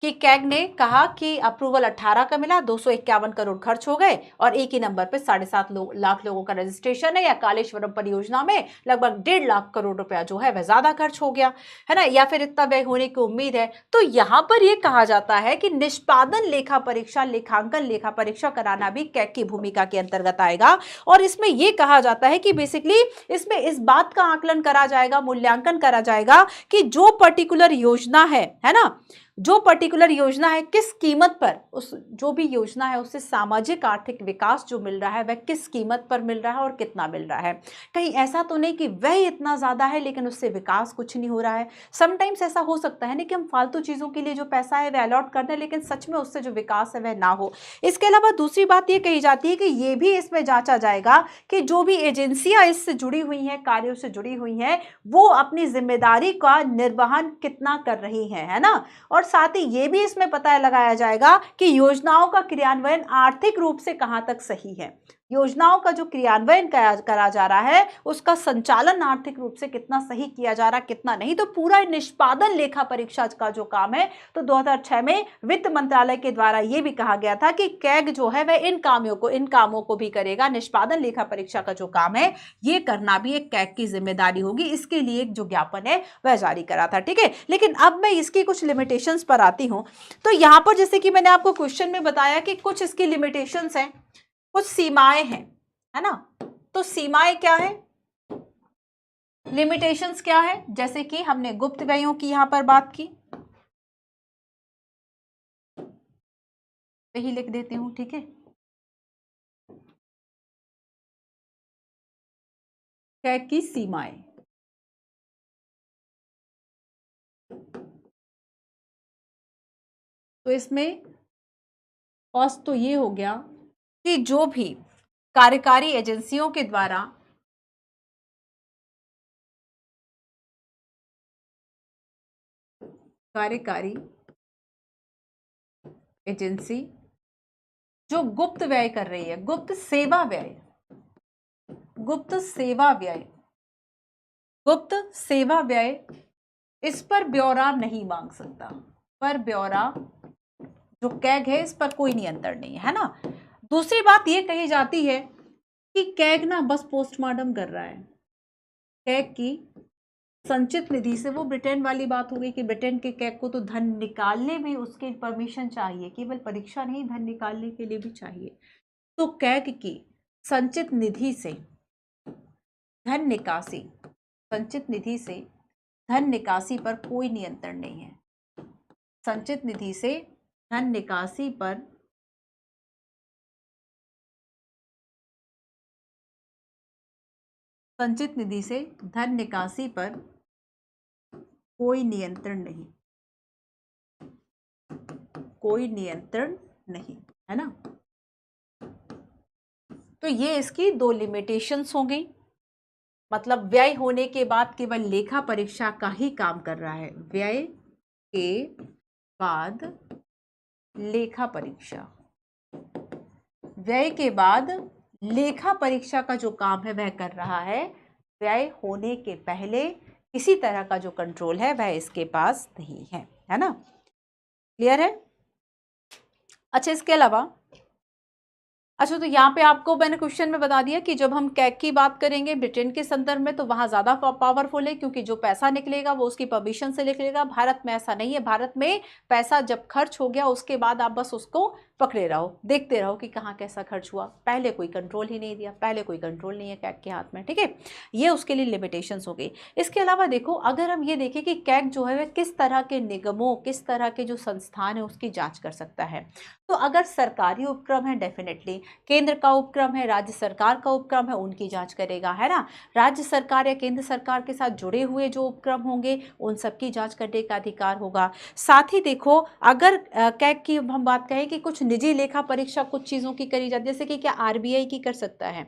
कि कैग ने कहा कि अप्रूवल 18 का मिला, 251 करोड़ खर्च हो गए और एक ही नंबर पे 7.5 लाख लोगों का रजिस्ट्रेशन है, या कालेश्वरम परियोजना में लगभग 1.5 लाख करोड़ रुपया जो है वह ज्यादा खर्च हो गया है ना, या फिर इतना व्यय होने की उम्मीद है। तो यहां पर यह कहा जाता है कि निष्पादन लेखा परीक्षा, लेखांकन लेखा परीक्षा कराना भी कैग की भूमिका के अंतर्गत आएगा। और इसमें यह कहा जाता है कि बेसिकली इसमें इस बात का आकलन करा जाएगा, मूल्यांकन करा जाएगा कि जो पर्टिकुलर योजना है ना, जो पर्टिकुलर योजना है किस कीमत पर, उस जो भी योजना है उससे सामाजिक आर्थिक विकास जो मिल रहा है वह किस कीमत पर मिल रहा है और कितना मिल रहा है। कहीं ऐसा तो नहीं कि वह इतना ज़्यादा है लेकिन उससे विकास कुछ नहीं हो रहा है। समटाइम्स ऐसा हो सकता है ना कि हम फालतू चीज़ों के लिए जो पैसा है वह अलॉट कर दें लेकिन सच में उससे जो विकास है वह ना हो। इसके अलावा दूसरी बात ये कही जाती है कि ये भी इसमें जांचा जाएगा कि जो भी एजेंसियां इससे जुड़ी हुई हैं, कार्यों से जुड़ी हुई हैं, वो अपनी जिम्मेदारी का निर्वहन कितना कर रही हैं, है ना। और साथ ही ये भी इसमें पता लगाया जाएगा कि योजनाओं का क्रियान्वयन आर्थिक रूप से कहां तक सही है। योजनाओं का जो क्रियान्वयन करा जा रहा है उसका संचालन आर्थिक रूप से कितना सही किया जा रहा है, कितना नहीं। तो पूरा निष्पादन लेखा परीक्षा का जो काम है, तो 2006 में वित्त मंत्रालय के द्वारा यह भी कहा गया था कि कैग जो है वह इन कामों को भी करेगा। निष्पादन लेखा परीक्षा का जो काम है ये करना भी एक कैग की जिम्मेदारी होगी। इसके लिए एक जो ज्ञापन है वह जारी करा था, ठीक है। लेकिन अब मैं इसकी कुछ लिमिटेशंस पर आती हूं। तो यहां पर जैसे कि मैंने आपको क्वेश्चन में बताया कि कुछ इसकी लिमिटेशंस हैं, कुछ सीमाएं हैं, है ना। तो सीमाएं क्या है, लिमिटेशंस क्या है, जैसे कि हमने गुप्त व्ययों की यहां पर बात की, यही लिख देती हूं, ठीक है। कैग की सीमाएं, तो इसमें फर्स्ट तो ये हो गया कि जो भी कार्यकारी एजेंसियों के द्वारा कार्यकारी एजेंसी जो गुप्त व्यय कर रही है, गुप्त सेवा व्यय, गुप्त सेवा व्यय, गुप्त सेवा व्यय, इस पर ब्यौरा नहीं मांग सकता। पर ब्यौरा जो कैग है इस पर कोई नियंत्रण नहीं है ना। दूसरी बात ये कही जाती है कि कैग ना बस पोस्टमार्टम कर रहा है। कैग की संचित निधि से, वो ब्रिटेन वाली बात हो गई कि ब्रिटेन के कैग को तो धन निकालने में उसके परमिशन चाहिए, केवल परीक्षा नहीं धन निकालने के लिए भी चाहिए। तो कैग की संचित निधि से धन निकासी, संचित निधि से धन निकासी पर कोई नियंत्रण नहीं है। संचित निधि से धन निकासी पर संचित निधि से धन निकासी पर कोई नियंत्रण नहीं, कोई नियंत्रण नहीं, है ना। तो ये इसकी दो लिमिटेशंस हो गई। मतलब व्यय होने के बाद केवल लेखा परीक्षा का ही काम कर रहा है। व्यय के बाद लेखा परीक्षा, व्यय के बाद लेखा परीक्षा का जो काम है वह कर रहा है। व्यय होने के पहले किसी तरह का जो कंट्रोल है वह इसके पास नहीं है ना। क्लियर है। अच्छा, इसके अलावा अच्छा, तो यहाँ पे आपको मैंने क्वेश्चन में बता दिया कि जब हम कैग की बात करेंगे ब्रिटेन के संदर्भ में तो वहाँ ज़्यादा पावरफुल है, क्योंकि जो पैसा निकलेगा वो उसकी परमिशन से निकलेगा। भारत में ऐसा नहीं है। भारत में पैसा जब खर्च हो गया उसके बाद आप बस उसको पकड़े रहो, देखते रहो कि कहाँ कैसा खर्च हुआ। पहले कोई कंट्रोल ही नहीं दिया, पहले कोई कंट्रोल नहीं है कैग के हाथ में, ठीक है। ये उसके लिए लिमिटेशंस हो गई। इसके अलावा देखो, अगर हम ये देखें कि कैग जो है वह किस तरह के निगमों, किस तरह के जो संस्थान है उसकी जाँच कर सकता है। तो अगर सरकारी उपक्रम है, डेफिनेटली केंद्र का उपक्रम है, राज्य सरकार का उपक्रम है, उनकी जांच करेगा, है ना। राज्य सरकार या केंद्र सरकार के साथ जुड़े हुए जो उपक्रम होंगे उन सबकी जांच करने का अधिकार होगा। साथ ही देखो, अगर कैग की हम बात करें कि कुछ निजी लेखा परीक्षा कुछ चीज़ों की करी जाती है, जैसे कि क्या आरबीआई की कर सकता है,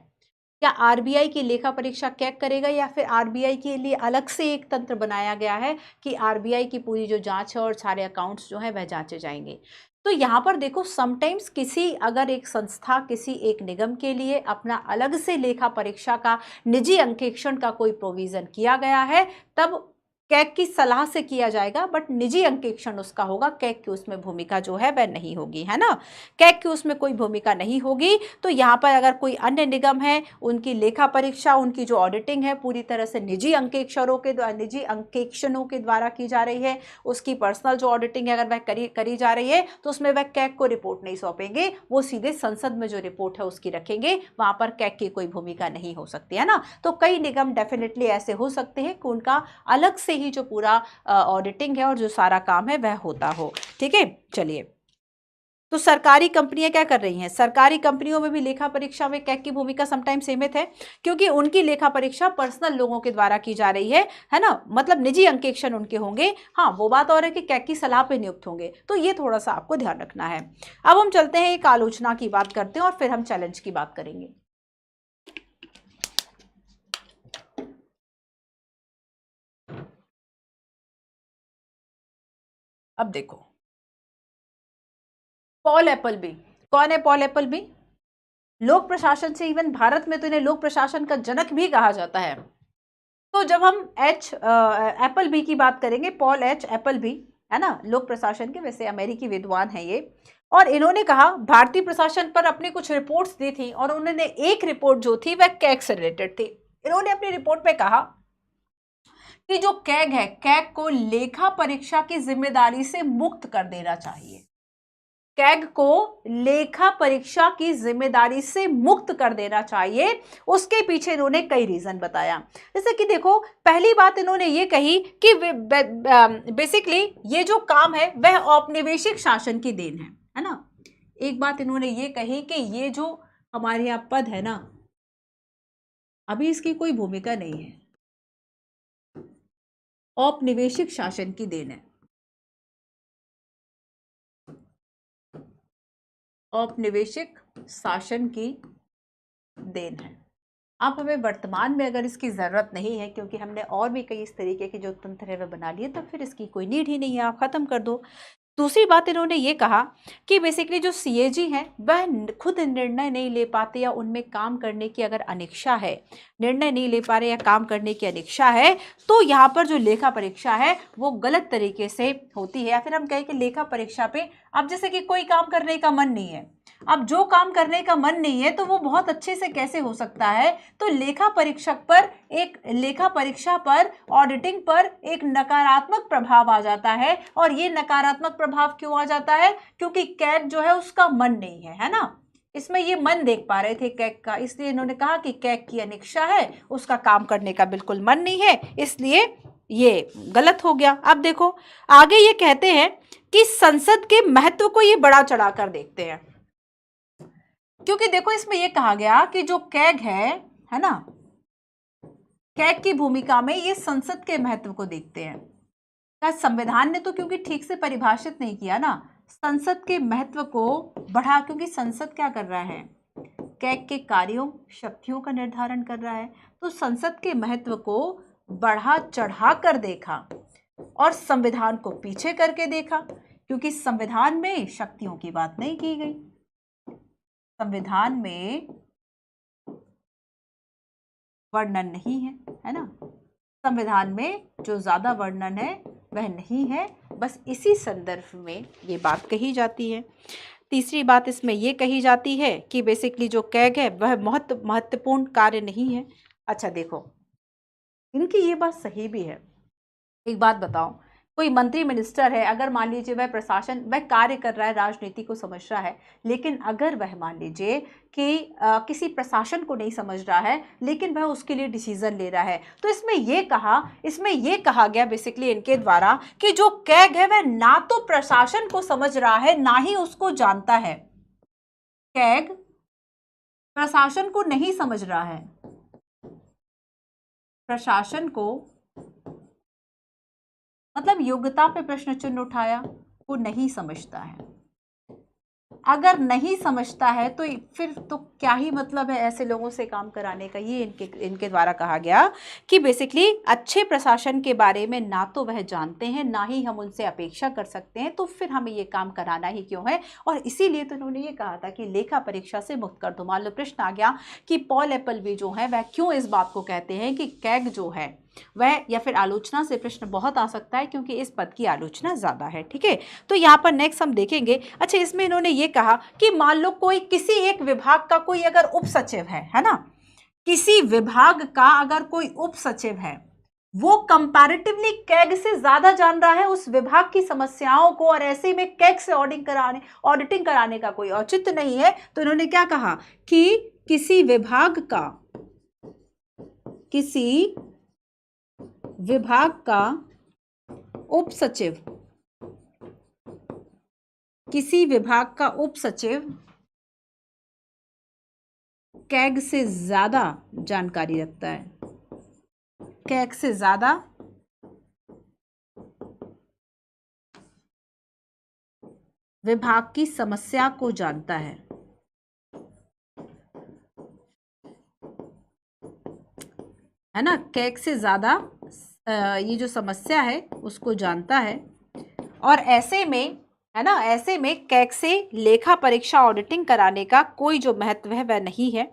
क्या आरबीआई की लेखा परीक्षा कैग करेगा, या फिर आरबीआई के लिए अलग से एक तंत्र बनाया गया है कि आरबीआई की पूरी जो जांच है और सारे अकाउंट्स जो है वह जांचे जाएंगे। तो यहाँ पर देखो, समटाइम्स किसी अगर एक संस्था, किसी एक निगम के लिए अपना अलग से लेखा परीक्षा का निजी अंकेक्षण का कोई प्रोविजन किया गया है, तब कैग की सलाह से किया जाएगा, बट निजी अंकेक्षण उसका होगा। कैग की उसमें भूमिका जो है वह नहीं होगी, है ना। कैग की उसमें कोई भूमिका नहीं होगी। तो यहाँ पर अगर कोई अन्य निगम है, उनकी लेखा परीक्षा, उनकी जो ऑडिटिंग है पूरी तरह से निजी अंकेक्षरों के द्वारा, निजी अंकेक्षणों के द्वारा की जा रही है। उसकी पर्सनल जो ऑडिटिंग है अगर वह करी जा रही है तो उसमें वह कैग को रिपोर्ट नहीं सौंपेंगे, वो सीधे संसद में जो रिपोर्ट है उसकी रखेंगे। वहां पर कैग की कोई भूमिका नहीं हो सकती, है ना। तो कई निगम डेफिनेटली ऐसे हो सकते हैं कि उनका अलग से ही जो पूरा ऑडिटिंग है और जो सारा काम है वह होता हो। ठीक है, चलिए। तो सरकारी कंपनियां क्या कर रही हैं? सरकारी कंपनियों में भी लेखा परीक्षा में कैग की भूमिका समटाइम सीमित है, क्योंकि उनकी लेखा परीक्षा पर्सनल लोगों के द्वारा की जा रही है ना, मतलब निजी अंकेक्षण उनके होंगे। हाँ, वो बात और है कि कैग की सलाह पे नियुक्त होंगे, तो ये थोड़ा सा आपको ध्यान रखना है। अब हम चलते हैं एक आलोचना की बात करते हैं और फिर हम चैलेंज की बात करेंगे। अब देखो, पॉल एप्पलबी, कौन है पॉल एप्पलबी? लोक प्रशासन से, इवन भारत में तो इन्हें लोक प्रशासन का जनक भी कहा जाता है। तो जब हम एप्पलबी की बात करेंगे, पॉल एच एप्पलबी, है ना, लोक प्रशासन के, वैसे अमेरिकी विद्वान है ये, और इन्होंने कहा भारतीय प्रशासन पर अपनी कुछ रिपोर्ट्स दी थी, और उन्होंने एक रिपोर्ट जो थी वह कैग से रिलेटेड थी। इन्होंने अपनी रिपोर्ट में कहा कि जो कैग है, कैग को लेखा परीक्षा की जिम्मेदारी से मुक्त कर देना चाहिए। कैग को लेखा परीक्षा की जिम्मेदारी से मुक्त कर देना चाहिए। उसके पीछे इन्होंने कई रीजन बताया। जैसे कि देखो, पहली बात इन्होंने ये कही कि बेसिकली ये जो काम है वह औपनिवेशिक शासन की देन है ना। एक बात इन्होंने ये कही कि ये जो हमारे यहाँ पद है ना, अभी इसकी कोई भूमिका नहीं है, औपनिवेशिक शासन की देन है, औपनिवेशिक शासन की देन है। अब हमें वर्तमान में अगर इसकी ज़रूरत नहीं है, क्योंकि हमने और भी कई इस तरीके के जो तंत्र है वह बना लिए, तो फिर इसकी कोई नीड ही नहीं है, आप ख़त्म कर दो। दूसरी बात इन्होंने ये कहा कि बेसिकली जो सीएजी हैं वह खुद निर्णय नहीं ले पाते, या उनमें काम करने की अगर अनिच्छा है, निर्णय नहीं ले पा रहे या काम करने की अनिच्छा है, तो यहाँ पर जो लेखा परीक्षा है वो गलत तरीके से होती है। या फिर हम कहें कि लेखा परीक्षा पे, अब जैसे कि कोई काम करने का मन नहीं है, अब जो काम करने का मन नहीं है तो वो बहुत अच्छे से कैसे हो सकता है? तो लेखा परीक्षक पर, एक लेखा परीक्षा पर, ऑडिटिंग पर एक नकारात्मक प्रभाव आ जाता है। और ये नकारात्मक प्रभाव क्यों आ जाता है? क्योंकि कैग जो है उसका मन नहीं है ना। इसमें ये मन देख पा रहे थे कैग का, इसलिए इन्होंने कहा कि कैग की अनिच्छा है, उसका काम करने का बिल्कुल मन नहीं है, इसलिए ये गलत हो गया। अब देखो आगे ये कहते हैं कि संसद के महत्व को ये बढ़ा चढ़ाकर देखते हैं, क्योंकि देखो इसमें यह कहा गया कि जो कैग है ना, कैग की भूमिका में ये संसद के महत्व को देखते हैं। संविधान ने तो क्योंकि ठीक से परिभाषित नहीं किया ना संसद के महत्व को बढ़ा, क्योंकि संसद क्या कर रहा है? कैग के कार्यों, शक्तियों का निर्धारण कर रहा है। तो संसद के महत्व को बढ़ा चढ़ा कर देखा और संविधान को पीछे करके देखा, क्योंकि संविधान में शक्तियों की बात नहीं की गई। संविधान में वर्णन नहीं है ना, संविधान में जो ज्यादा वर्णन है वह नहीं है, बस इसी संदर्भ में ये बात कही जाती है। तीसरी बात इसमें ये कही जाती है कि बेसिकली जो कैग है वह महत्वपूर्ण कार्य नहीं है। अच्छा देखो, इनकी ये बात सही भी है। एक बात बताओ, कोई मंत्री मिनिस्टर है, अगर मान लीजिए वह प्रशासन, वह कार्य कर रहा है, राजनीति को समझ रहा है, लेकिन अगर वह मान लीजिए कि किसी प्रशासन को नहीं समझ रहा है, लेकिन वह उसके लिए डिसीजन ले रहा है, तो इसमें यह कहा गया बेसिकली इनके द्वारा कि जो कैग है वह ना तो प्रशासन को समझ रहा है, ना ही उसको जानता है। कैग प्रशासन को नहीं समझ रहा है, प्रशासन को मतलब योग्यता पे प्रश्न चिन्ह उठाया, वो नहीं समझता है। अगर नहीं समझता है तो फिर तो क्या ही मतलब है ऐसे लोगों से काम कराने का। ये इनके द्वारा कहा गया कि बेसिकली अच्छे प्रशासन के बारे में ना तो वह जानते हैं, ना ही हम उनसे अपेक्षा कर सकते हैं, तो फिर हमें ये काम कराना ही क्यों है। और इसीलिए तो उन्होंने ये कहा था कि लेखा परीक्षा से मुक्त कर दो। मान लो प्रश्न आ गया कि पॉल एप्पलबी जो है वह क्यों इस बात को कहते हैं कि कैग जो है वह, या फिर आलोचना से प्रश्न बहुत आ सकता है क्योंकि इस पद की आलोचना ज्यादा है। ठीक है, तो यहाँ पर नेक्स्ट हम देखेंगे। अच्छा, इसमें इन्होंने ये कहा कि मान लो कोई किसी एक विभाग का कोई अगर उप सचिव है ना, किसी विभाग का अगर कोई उप सचिव है, वो कंपैरेटिवली कैग से ज्यादा जान रहा है उस विभाग की समस्याओं को, और ऐसे में कैग से ऑडिटिंग कराने का कोई औचित्य नहीं है। तो इन्होंने क्या कहा कि किसी विभाग का उप सचिव, किसी विभाग का उप सचिव कैग से ज्यादा जानकारी रखता है, कैग से ज्यादा विभाग की समस्या को जानता है ना, कैग से ज्यादा ये जो समस्या है उसको जानता है। और ऐसे में, है ना, ऐसे में कैग से लेखा परीक्षा ऑडिटिंग कराने का कोई जो महत्व है वह नहीं है।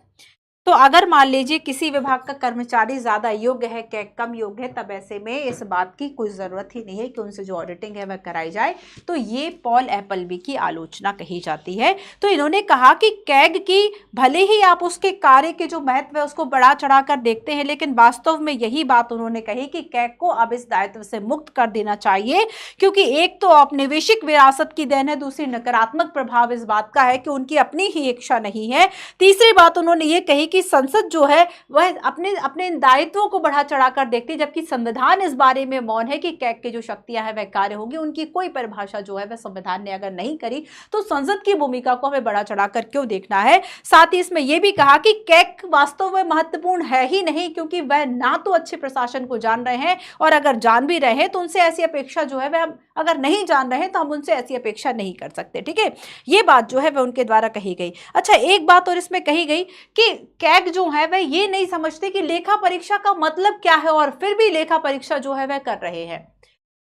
तो अगर मान लीजिए किसी विभाग का कर्मचारी ज्यादा योग्य है, कैग कम योग्य है, तब ऐसे में इस बात की कोई जरूरत ही नहीं है कि उनसे जो ऑडिटिंग है वह कराई जाए। तो ये पॉल एप्पलबी की आलोचना कही जाती है। तो इन्होंने कहा कि कैग की भले ही आप उसके कार्य के जो महत्व है उसको बढ़ा चढ़ाकर देखते हैं, लेकिन वास्तव में यही बात उन्होंने कही कि कैग को अब इस दायित्व से मुक्त कर देना चाहिए, क्योंकि एक तो औपनिवेशिक विरासत की देन है, दूसरी नकारात्मक प्रभाव इस बात का है कि उनकी अपनी ही इच्छा नहीं है, तीसरी बात उन्होंने ये कही कि संसद जो है वह अपने अपने इन दायित्वों को बढ़ा चढ़ाकर देखती है, जबकि संविधान इस बारे में मौन है कि कैग की जो शक्तियां हैं वह कार्य होगी। उनकी कोई परिभाषा जो है वह संविधान ने अगर नहीं करी तो संसद की भूमिका को हमें बढ़ा चढ़ाकर क्यों देखना है। साथ ही इसमें यह भी कहा कि कैग वास्तव में महत्वपूर्ण है ही नहीं, क्योंकि वह ना तो अच्छे प्रशासन को जान रहे हैं, और अगर जान भी रहे हैं तो उनसे ऐसी अपेक्षा जो है वह हम अगर नहीं जान रहे हैं तो हम उनसे ऐसी अपेक्षा नहीं कर सकते। ठीक है, ये बात जो है वह उनके द्वारा कही गई। अच्छा, एक बात और इसमें कही गई कि कैग जो है वह ये नहीं समझते कि लेखा परीक्षा का मतलब क्या है, और फिर भी लेखा परीक्षा जो है वह कर रहे हैं।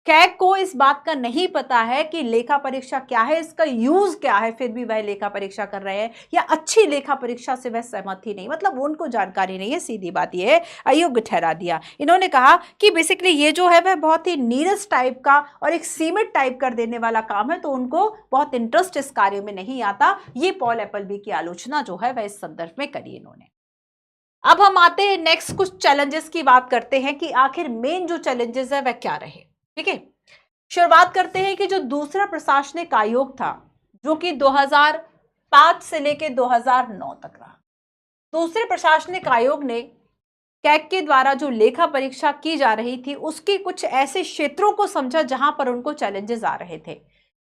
कैग को इस बात का नहीं पता है कि लेखा परीक्षा क्या है, इसका यूज क्या है, फिर भी वह लेखा परीक्षा कर रहे हैं, या अच्छी लेखा परीक्षा से वह सहमत ही नहीं, मतलब उनको जानकारी नहीं है, सीधी बात यह है, अयोग्य ठहरा दिया। इन्होंने कहा कि बेसिकली ये जो है वह बहुत ही नीरस टाइप का और एक सीमित टाइप कर देने वाला काम है, तो उनको बहुत इंटरेस्ट इस कार्य में नहीं आता। ये पॉल एप्पलबी की आलोचना जो है वह इस संदर्भ में करी इन्होंने। अब हम आते हैं नेक्स्ट, कुछ चैलेंजेस की बात करते हैं कि आखिर मेन जो चैलेंजेस है वह क्या रहे। ठीक है, शुरुआत करते हैं कि जो दूसरा प्रशासनिक आयोग था, जो कि 2005 से लेकर 2009 तक रहा, दूसरे प्रशासनिक आयोग ने कैग के द्वारा जो लेखा परीक्षा की जा रही थी उसके कुछ ऐसे क्षेत्रों को समझा जहां पर उनको चैलेंजेस आ रहे थे,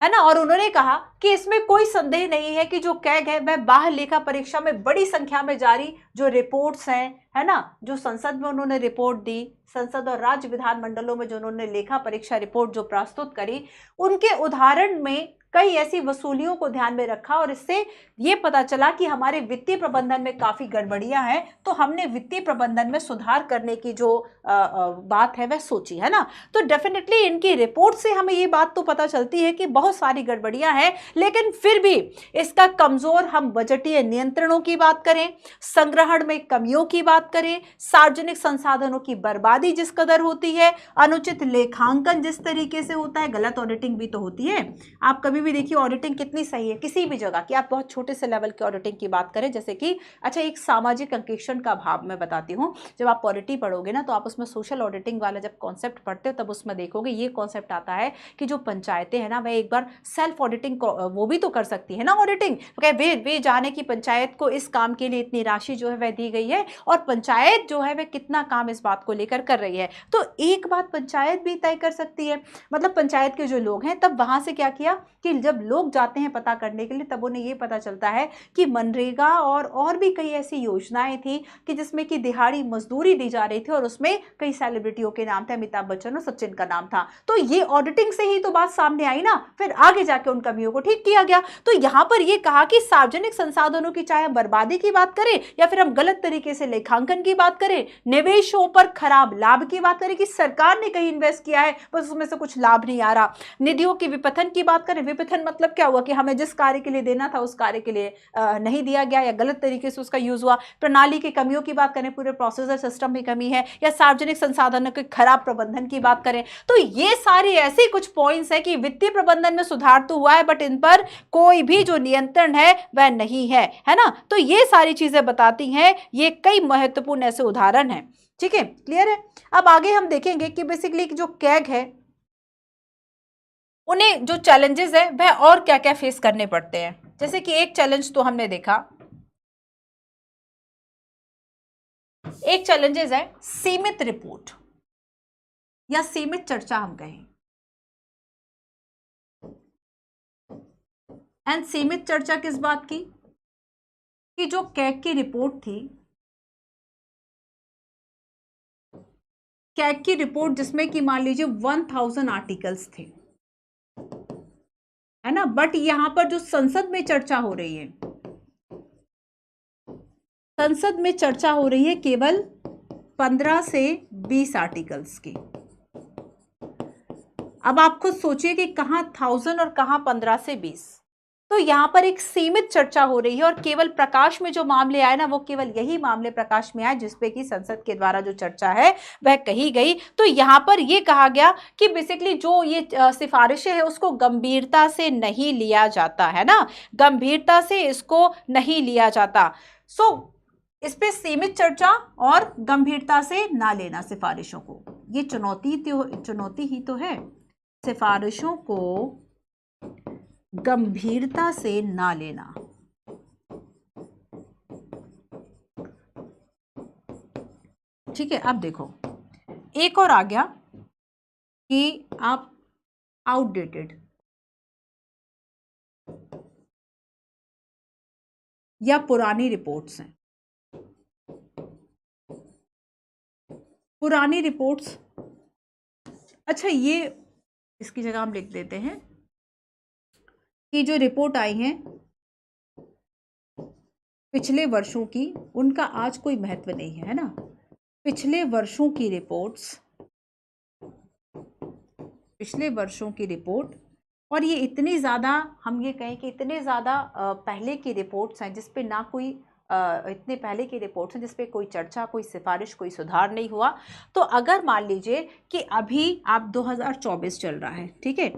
है ना। और उन्होंने कहा कि इसमें कोई संदेह नहीं है कि जो कैग है वह बाह्य लेखा परीक्षा में बड़ी संख्या में जारी जो रिपोर्ट्स हैं, है ना, जो संसद में उन्होंने रिपोर्ट दी, संसद और राज्य विधानमंडलों में जो उन्होंने लेखा परीक्षा रिपोर्ट जो प्रस्तुत करी, उनके उदाहरण में कई ऐसी वसूलियों को ध्यान में रखा, और इससे ये पता चला कि हमारे वित्तीय प्रबंधन में काफी गड़बड़ियां हैं, तो हमने वित्तीय प्रबंधन में सुधार करने की जो बात है वह सोची, है ना। तो डेफिनेटली इनकी रिपोर्ट से हमें ये बात तो पता चलती है कि बहुत सारी गड़बड़ियां हैं, लेकिन फिर भी इसका कमजोर हम बजटीय नियंत्रणों की बात करें, संग्रहण में कमियों की बात करें, सार्वजनिक संसाधनों की बर्बादी जिस कदर होती है, अनुचित लेखांकन जिस तरीके से होता है, गलत ऑडिटिंग भी तो होती है। आप कभी भी देखिए ऑडिटिंग कितनी सही है किसी भी जगह की, आप बहुत छोटे से लेवल की ऑडिटिंग की बात करें, जैसे कि अच्छा एक सामाजिक अंकेक्षण का भाव मैं बताती हूँ, जब आप पॉलिटी पढ़ोगे ना तो आप उसमें सोशल ऑडिटिंग वाला जब कॉन्सेप्ट पढ़ते हो तब उसमें देखोगे ये कॉन्सेप्ट आता है कि जो पंचायतें हैं ना वह एक बार सेल्फ ऑडिटिंग वो भी तो कर सकती है ना ऑडिटिंग, वे जाने की पंचायत को इस काम के लिए इतनी राशि जो है वह दी गई है, और पंचायत जो है वह कितना काम इस बात को लेकर कर रही है। तो एक बात पंचायत भी तय कर सकती है, मतलब पंचायत के जो लोग हैं, तब वहां से क्या किया कि जब लोग जाते हैं पता करने के लिए तब उन्हें ये पता चलता है कि मनरेगा और भी कई ऐसी योजनाएं थी कि जिसमें कि दिहाड़ी मजदूरी दी जा रही थी, और उसमें कई सेलिब्रिटियों के नाम थे, अमिताभ बच्चन और सचिन का नाम था। तो ये ऑडिटिंग से ही तो बात सामने आई ना, फिर आगे जाके उन कमियों को ठीक किया गया। तो यहां पर ये कहा कि सार्वजनिक संसाधनों की चाहे बर्बादी की बात करें या फिर हम गलत तरीके से लेखांकन की बात करें, निवेशों पर खराब लाभ की बात करें कि सरकार ने कहीं इन्वेस्ट किया है बस उसमें से कुछ लाभ नहीं आ रहा, निधियों की विपथन की बात करें, विपथन मतलब क्या हुआ कि हमें जिस कार्य के लिए देना था उस कार्य के लिए नहीं दिया गया या गलत तरीके से उसका यूज हुआ, प्रणाली की कमियों की बात करें, पूरे प्रोसेसर सिस्टम में कमी है, या सार्वजनिक संसाधनों के खराब प्रबंधन की बात करें। तो ये सारे ऐसे कुछ पॉइंट्स हैं कि वित्तीय प्रबंधन में सुधार तो हुआ है बट इन पर कोई भी जो नियंत्रण है वह नहीं है ना। तो ये सारी चीजें बताती हैं, ये कई महत्वपूर्ण ऐसे उदाहरण हैं। ठीक है, क्लियर है। अब आगे हम देखेंगे कि बेसिकली जो कैग है उन्हें जो चैलेंजेस है वह और क्या क्या फेस करने पड़ते हैं। जैसे कि एक चैलेंज तो हमने देखा, एक चैलेंजेस है सीमित रिपोर्ट, या सीमित चर्चा हम कहें। एंड सीमित चर्चा किस बात की, कि जो कैग की रिपोर्ट थी, कैग की रिपोर्ट जिसमें कि मान लीजिए 1000 आर्टिकल्स थे, है ना, बट यहां पर जो संसद में चर्चा हो रही है, संसद में चर्चा हो रही है केवल 15 से 20 आर्टिकल्स की। अब आप खुद सोचिए कि कहां 1000 और कहां 15 से 20। तो यहां पर एक सीमित चर्चा हो रही है और केवल प्रकाश में जो मामले आए ना, वो केवल यही मामले प्रकाश में आए जिसपे कि संसद के द्वारा जो चर्चा है वह कही गई। तो यहां पर यह कहा गया कि बेसिकली जो ये सिफारिशें हैं उसको गंभीरता से नहीं लिया जाता, है ना, गंभीरता से इसको नहीं लिया जाता। इस पे सीमित चर्चा और गंभीरता से ना लेना सिफारिशों को, ये चुनौती ही तो है, सिफारिशों को गंभीरता से ना लेना। ठीक है, अब देखो एक और आ गया कि आप आउटडेटेड या पुरानी रिपोर्ट्स हैं। पुरानी रिपोर्ट्स, अच्छा ये इसकी जगह हम लिख देते हैं कि जो रिपोर्ट आई हैं पिछले वर्षों की, उनका आज कोई महत्व नहीं है, है ना। पिछले वर्षों की रिपोर्ट्स, पिछले वर्षों की रिपोर्ट, और ये इतनी ज़्यादा, हम ये कहें कि इतने ज़्यादा पहले की रिपोर्ट्स हैं जिसपे ना कोई इतने पहले की रिपोर्ट्स हैं जिसपे कोई चर्चा, कोई सिफारिश, कोई सुधार नहीं हुआ। तो अगर मान लीजिए कि अभी आप 2024 चल रहा है, ठीक है,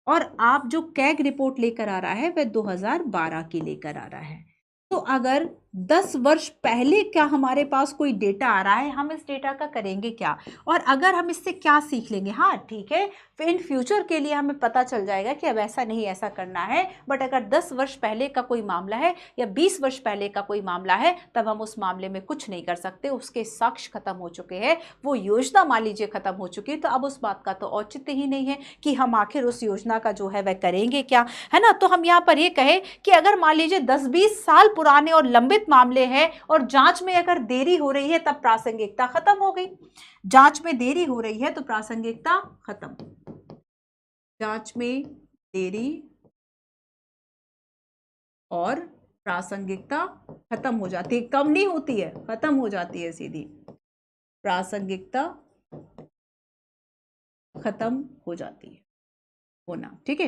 और आप जो कैग रिपोर्ट लेकर आ रहा है वह 2012 की लेकर आ रहा है, तो अगर 10 वर्ष पहले का हमारे पास कोई डेटा आ रहा है, हम इस डेटा का करेंगे क्या, और अगर हम इससे क्या सीख लेंगे। हाँ ठीक है, फिर इन फ्यूचर के लिए हमें पता चल जाएगा कि अब ऐसा नहीं ऐसा करना है, बट अगर 10 वर्ष पहले का कोई मामला है या 20 वर्ष पहले का कोई मामला है, तब हम उस मामले में कुछ नहीं कर सकते, उसके साक्ष्य खत्म हो चुके हैं, वो योजना मान लीजिए खत्म हो चुकी है, तो अब उस बात का तो औचित्य ही नहीं है कि हम आखिर उस योजना का जो है वह करेंगे क्या, है ना। तो हम यहाँ पर ये कहें कि अगर मान लीजिए 10-20 साल पुराने और लंबित मामले हैं और जांच में अगर देरी हो रही है, तब प्रासंगिकता खत्म हो गई। जांच में देरी हो रही है तो प्रासंगिकता खत्म, जांच में देरी और प्रासंगिकता खत्म हो जाती है, कम नहीं होती है, खत्म हो जाती है सीधी, प्रासंगिकता खत्म हो जाती है होना। ठीक है,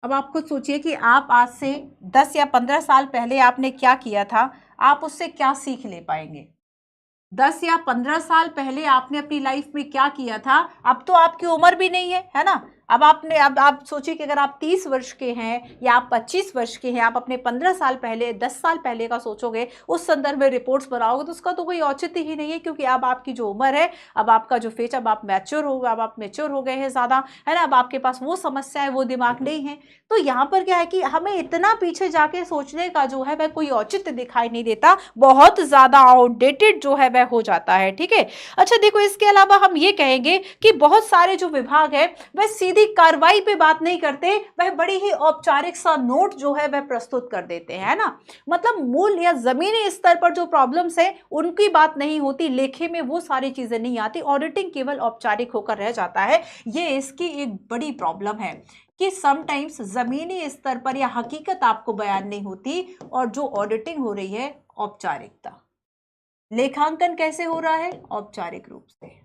अब आप खुद सोचिए कि आप आज से 10 या 15 साल पहले आपने क्या किया था, आप उससे क्या सीख ले पाएंगे। 10 या 15 साल पहले आपने अपनी लाइफ में क्या किया था, अब तो आपकी उम्र भी नहीं है ना। अब आप सोचिए कि अगर आप 30 वर्ष के हैं या आप 25 वर्ष के हैं, आप अपने 15 साल पहले 10 साल पहले का सोचोगे, उस संदर्भ में रिपोर्ट्स बनाओगे, तो उसका तो कोई औचित्य ही नहीं है, क्योंकि अब आपकी जो उम्र है, अब आपका जो फेज, अब आप मैच्योर हो गए हैं ज़्यादा, है ना, अब आपके पास वो समस्या है, वो दिमाग नहीं है। तो यहाँ पर क्या है कि हमें इतना पीछे जाके सोचने का जो है वह कोई औचित्य दिखाई नहीं देता, बहुत ज़्यादा आउटडेटेड जो है वह हो जाता है। ठीक है, अच्छा देखो, इसके अलावा हम ये कहेंगे कि बहुत सारे जो विभाग है वह सीधी कार्रवाई पे बात नहीं करते, वह बड़ी ही औपचारिक सा नोट जो है वह प्रस्तुत कर देते हैं, ना, मतलब मूल या जमीनी स्तर पर जो प्रॉब्लम्स है उनकी बात नहीं होती, लेखे में वो सारी चीजें नहीं आती, ऑडिटिंग केवल औपचारिक होकर रह जाता है। ये इसकी एक बड़ी प्रॉब्लम है कि समटाइम्स जमीनी स्तर पर या हकीकत आपको बयान नहीं होती, और जो ऑडिटिंग हो रही है औपचारिकता। लेखांकन कैसे हो रहा है, औपचारिक रूप से।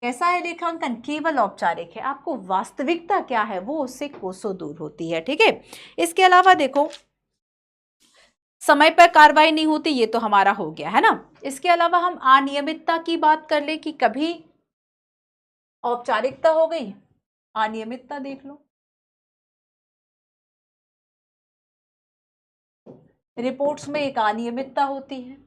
कैसा है लेखांकन, केवल औपचारिक है, आपको वास्तविकता क्या है वो उससे कोसों दूर होती है। ठीक है, इसके अलावा देखो, समय पर कार्रवाई नहीं होती, ये तो हमारा हो गया, है ना। इसके अलावा हम अनियमितता की बात कर ले कि कभी औपचारिकता हो गई, अनियमितता देख लो, रिपोर्ट्स में एक अनियमितता होती है,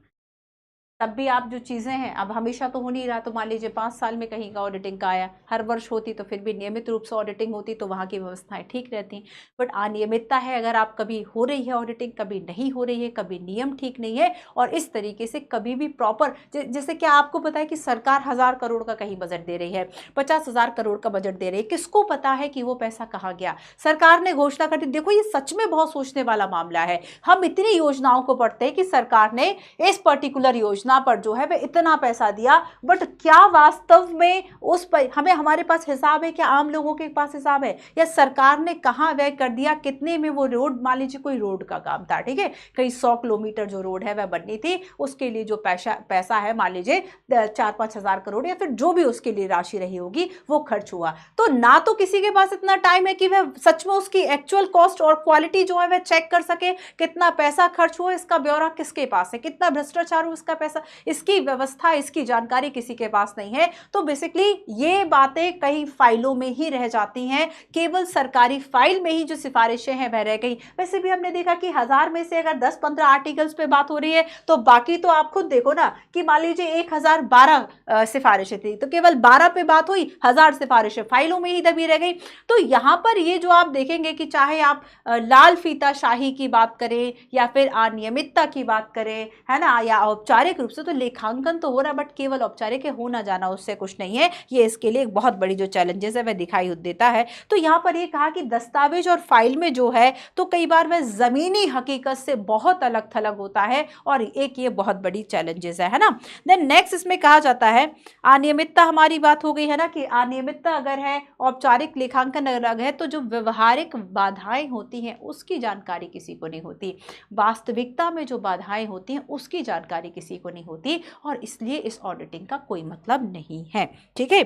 तब भी आप जो चीज़ें हैं, अब हमेशा तो हो नहीं रहा, तो मान लीजिए 5 साल में कहीं का ऑडिटिंग का आया, हर वर्ष होती तो फिर भी नियमित रूप से ऑडिटिंग होती तो वहाँ की व्यवस्थाएं ठीक रहती। बट अनियमितता है, अगर आप कभी हो रही है ऑडिटिंग, कभी नहीं हो रही है, कभी नियम ठीक नहीं है, और इस तरीके से कभी भी प्रॉपर, जैसे कि आपको पता है कि सरकार 1000 करोड़ का कहीं बजट दे रही है, 50,000 करोड़ का बजट दे रही है, किसको पता है कि वो पैसा कहाँ गया? सरकार ने घोषणा कर दी। देखो ये सच में बहुत सोचने वाला मामला है। हम इतनी योजनाओं को पढ़ते हैं कि सरकार ने इस पर्टिकुलर योजना पर जो है वह इतना पैसा दिया, बट क्या वास्तव में उस पर हमें, हमारे पास हिसाब है? क्या आम लोगों के पास हिसाब है? या सरकार ने कहाँ व्यय कर दिया, कितने में वो रोड, मान लीजिए कोई रोड का काम था, ठीक है, कई 100 किलोमीटर जो रोड है वह बननी थी, उसके लिए जो पैसा है मान लीजिए 4-5 हजार करोड़ या फिर जो भी उसके लिए राशि रही होगी वो खर्च हुआ, तो ना तो किसी के पास इतना टाइम है कि वह सच में उसकी एक्चुअल कॉस्ट और क्वालिटी जो है वह चेक कर सके, कितना पैसा खर्च हुआ, इसका ब्यौरा किसके पास है, कितना भ्रष्टाचार हुआ, इसका पैसा, इसकी व्यवस्था, इसकी जानकारी किसी के पास नहीं है। तो बेसिकली ये बातें कई फाइलों में ही रह जाती हैं, केवल सरकारी फाइल में ही जो सिफारिशें हैं वह रह गई। वैसे भी हमने देखा कि 1000 में से अगर 10-15 आर्टिकल्स पे बात हो रही है तो बाकी तो आप खुद देखो ना कि मान लीजिए 1012 सिफारिशें थी, तो केवल 12 पे बात हुई, 1000 सिफारिशें फाइलों में ही दबी रह गई। तो यहां पर ये जो आप देखेंगे कि चाहे आप लाल फीताशाही की बात करें या फिर अनियमितता की बात करें, है ना, या औपचारिक रूप से, तो लेखांकन तो हो रहा, बट केवल औपचारिक हो ना जाना उससे कुछ नहीं है, ये इसके लिए एक बहुत बड़ी जो चैलेंजेस है वह दिखाई देता है। तो यहाँ पर ये कहा कि दस्तावेज और फाइल में जो है तो कई बार वह जमीनी हकीकत से बहुत अलग थलग होता है, और एक ये बहुत बड़ी चैलेंजेस है ना। देन नेक्स्ट इसमें कहा जाता है अनियमितता, हमारी बात हो गई है ना कि अनियमितता अगर है, औपचारिक लेखांकन अलग है, तो जो व्यवहारिक बाधाएं होती हैं उसकी जानकारी किसी को नहीं होती, वास्तविकता में जो बाधाएं होती हैं उसकी जानकारी किसी को नहीं होती, और इसलिए इस ऑडिटिंग का कोई मतलब नहीं है, ठीक है।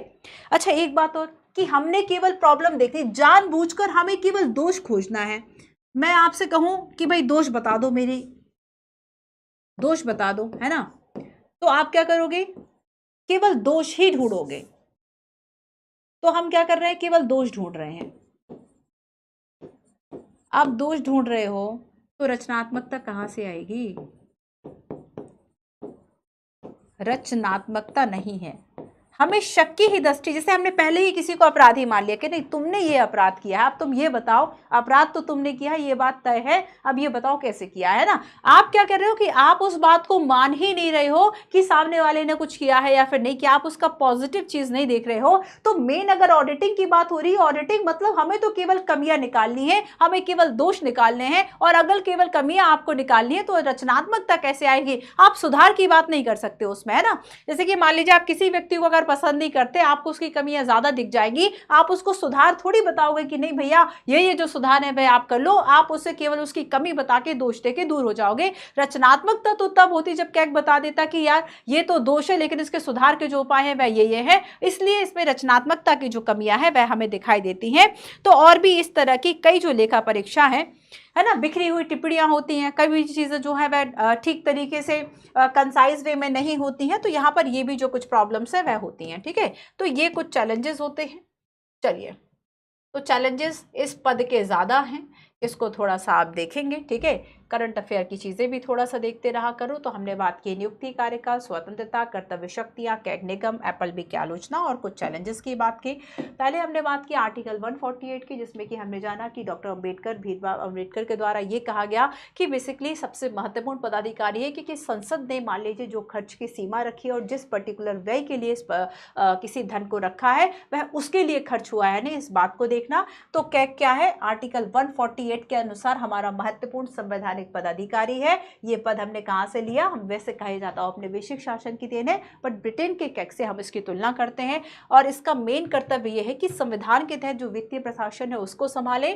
अच्छा एक बात और कि हमने केवल प्रॉब्लम देखी, जानबूझकर हमें केवल दोष खोजना है। मैं आपसे कहूं कि भाई दोष बता दो, मेरी दोष बता दो, है ना, तो आप क्या करोगे? केवल दोष ही ढूंढोगे। तो हम क्या कर रहे हैं? केवल दोष ढूंढ रहे हैं। आप दोष ढूंढ रहे हो तो रचनात्मकता कहां से आएगी? रचनात्मकता नहीं है, हमें शक की ही दृष्टि, जैसे हमने पहले ही किसी को अपराधी मान लिया कि नहीं तुमने ये अपराध किया है, अब तुम ये बताओ, अपराध तो तुमने किया है, ये बात तय है, अब ये बताओ कैसे किया है ना। आप क्या कर रहे हो कि आप उस बात को मान ही नहीं रहे हो कि सामने वाले ने कुछ किया है या फिर नहीं किया, आप उसका पॉजिटिव चीज नहीं देख रहे हो। तो मेन अगर ऑडिटिंग की बात हो रही है, ऑडिटिंग मतलब हमें तो केवल कमियां निकालनी है, हमें केवल दोष निकालने हैं, और अगर केवल कमियां आपको निकालनी है तो रचनात्मकता कैसे आएगी? आप सुधार की बात नहीं कर सकते उसमें, है ना। जैसे कि मान लीजिए आप किसी व्यक्ति को अगर पसंद नहीं करते, आपको उसकी कमियां ज्यादा दिख जाएंगी, आप उसको सुधार थोड़ी बताओगे कि नहीं भैया ये जो सुधार है वह आप कर लो, आप उसे केवल उसकी कमी बता के दोष दे के दूर हो जाओगे। रचनात्मकता तो तब होती जब कैग बता देता कि यार ये तो दोष है लेकिन इसके सुधार के जो उपाय है वह ये है, इसलिए इसमें रचनात्मकता की जो कमियां है वह हमें दिखाई देती हैं। तो और भी इस तरह की कई जो लेखा परीक्षा है ना, बिखरी हुई टिप्पणियां होती हैं, कई चीजें जो है वह ठीक तरीके से कंसाइज वे में नहीं होती हैं, तो यहाँ पर ये भी जो कुछ प्रॉब्लम्स है वह होती हैं, ठीक है। तो ये कुछ चैलेंजेस होते हैं। चलिए, तो चैलेंजेस इस पद के ज्यादा हैं, इसको थोड़ा सा आप देखेंगे, ठीक है। करंट अफेयर की चीजें भी थोड़ा सा देखते रहा करो। तो हमने बात की नियुक्ति, कार्यकाल, स्वतंत्रता, कर्तव्य शक्तियां, कैग निगम, एप्पल की आलोचना और कुछ चैलेंजेस की बात की। पहले हमने बात की आर्टिकल 148 की, जिसमें कि हमने जाना कि डॉक्टर अम्बेडकर, भीमराव अम्बेडकर के द्वारा ये कहा गया कि बेसिकली सबसे महत्वपूर्ण पदाधिकारी है कि संसद ने मान लीजिए जो खर्च की सीमा रखी है और जिस पर्टिकुलर व्यय के लिए किसी धन को रखा है वह उसके लिए खर्च हुआ है, नहीं, इस बात को देखना। तो कैग क्या है? आर्टिकल 148 के अनुसार हमारा महत्वपूर्ण संवैधानिक पदाधिकारी है। ये पद हमने कहां से लिया? हम वैसे कहे जाता है अपने वैश्विक शासन की देन है, बट ब्रिटेन के कैग से हम इसकी तुलना करते हैं, और इसका मेन कर्तव्य यह है कि संविधान के तहत जो वित्तीय प्रशासन है उसको संभाले,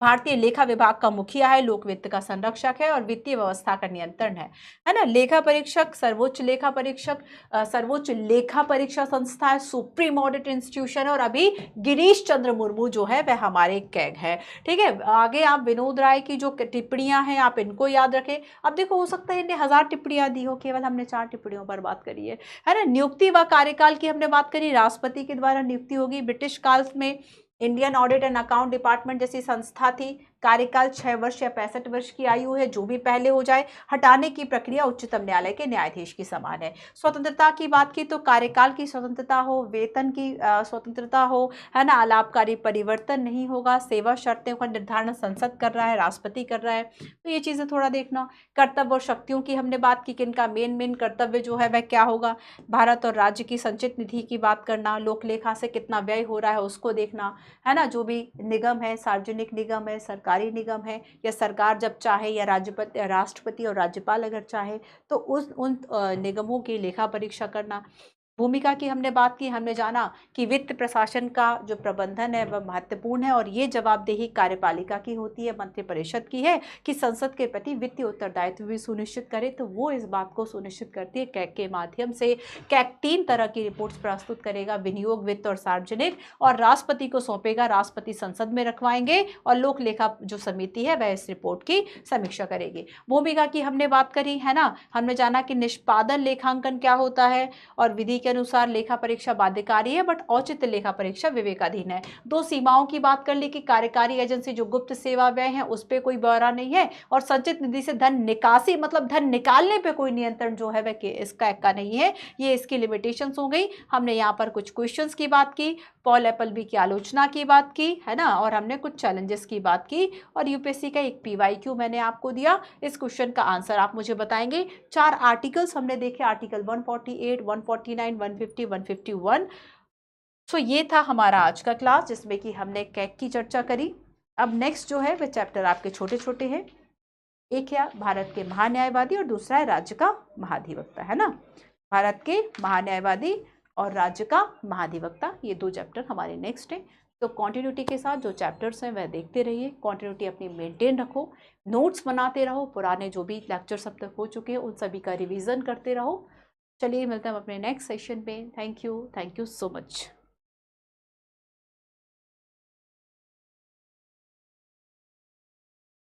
भारतीय लेखा विभाग का मुखिया है, लोक वित्त का संरक्षक है और वित्तीय व्यवस्था का नियंत्रण है ना। लेखा परीक्षक, सर्वोच्च लेखा परीक्षक, सर्वोच्च लेखा परीक्षा संस्था है, सुप्रीम ऑडिट इंस्टीट्यूशन है, और अभी गिरीश चंद्र मुर्मू जो है वह हमारे कैग है, ठीक है। आगे आप विनोद राय की जो टिप्पणियां हैं आप इनको याद रखें। अब देखो हो सकता है इन्हें 1000 टिप्पणियां दी हो, केवल हमने 4 टिप्पणियों पर बात करी है ना। नियुक्ति व कार्यकाल की हमने बात करी, राष्ट्रपति के द्वारा नियुक्ति होगी। ब्रिटिश काल में Indian audit and account department जैसी संस्था थी, कार्यकाल 6 वर्ष या 65 वर्ष की आयु है, जो भी पहले हो जाए, हटाने की प्रक्रिया उच्चतम न्यायालय के न्यायाधीश की समान है। स्वतंत्रता की बात की तो कार्यकाल की स्वतंत्रता हो, वेतन की स्वतंत्रता हो, है ना, अलाभकारी परिवर्तन नहीं होगा, सेवा शर्तों का निर्धारण संसद कर रहा है, राष्ट्रपति कर रहा है, तो ये चीजें थोड़ा देखना। कर्तव्य और शक्तियों की हमने बात की कि इनका मेन कर्तव्य जो है वह क्या होगा, भारत और राज्य की संचित निधि की बात करना, लोक लेखा से कितना व्यय हो रहा है उसको देखना, है ना, जो भी निगम है, सार्वजनिक निगम है, सरकारी निगम है, या सरकार जब चाहे या राष्ट्रपति और राज्यपाल अगर चाहे तो उन निगमों की लेखा परीक्षा करना। भूमिका की हमने बात की, हमने जाना कि वित्त प्रशासन का जो प्रबंधन है वह महत्वपूर्ण है और ये जवाबदेही कार्यपालिका की होती है, मंत्रिपरिषद की है कि संसद के प्रति वित्तीय उत्तरदायित्व भी सुनिश्चित करे, तो वो इस बात को सुनिश्चित करती है कैग के माध्यम से। कैग 3 तरह की रिपोर्ट्स प्रस्तुत करेगा, विनियोग, वित्त और सार्वजनिक, और राष्ट्रपति को सौंपेगा, राष्ट्रपति संसद में रखवाएंगे और लोक लेखा जो समिति है वह इस रिपोर्ट की समीक्षा करेगी। भूमिका की हमने बात करी, है ना, हमने जाना कि निष्पादन लेखांकन क्या होता है और विधि के अनुसार लेखा परीक्षा बाध्यकारी है, बट औचित्य लेखा परीक्षा विवेकाधीन है। 2 सीमाओं की बात कर ली कि कार्यकारी एजेंसी जो गुप्त सेवा व्यय है उस पर कोई ब्यौरा नहीं है, और संचित निधि से धन निकासी मतलब धन निकालने पे कोई नियंत्रण जो है वह इसका एक्का नहीं है। ये इसकी लिमिटेशंस हो गई। हमने यहाँ पर कुछ क्वेश्चंस की बात की, पॉल एप्पलबी की आलोचना की बात की, है ना, और हमने कुछ चैलेंजेस की बात की, और यूपीएससी का एक पीवाईक्यू मैंने आपको दिया। इस क्वेश्चन का आंसर आप मुझे बताएंगे। 4 आर्टिकल्स हमने देखे, आर्टिकल 148, 149, 150, 151। सो ये था हमारा आज का क्लास जिसमें कि हमने कैग की चर्चा करी। अब नेक्स्ट जो है वह चैप्टर आपके छोटे छोटे हैं। एक है भारत के महान्यायवादी और दूसरा है राज्य का महाधिवक्ता, है ना, भारत के महान्यायवादी और राज्य का महाधिवक्ता, ये 2 चैप्टर हमारे नेक्स्ट है। तो कॉन्टिन्यूटी के साथ जो चैप्टर्स हैं वह देखते रहिए, कॉन्टिन्यूटी अपनी मेंटेन रखो, नोट्स बनाते रहो, पुराने जो भी लेक्चर्स अब तक हो चुके हैं उन सभी का रिवीजन करते रहो। चलिए मिलते हैं अपने नेक्स्ट सेशन पे। Thank you so much.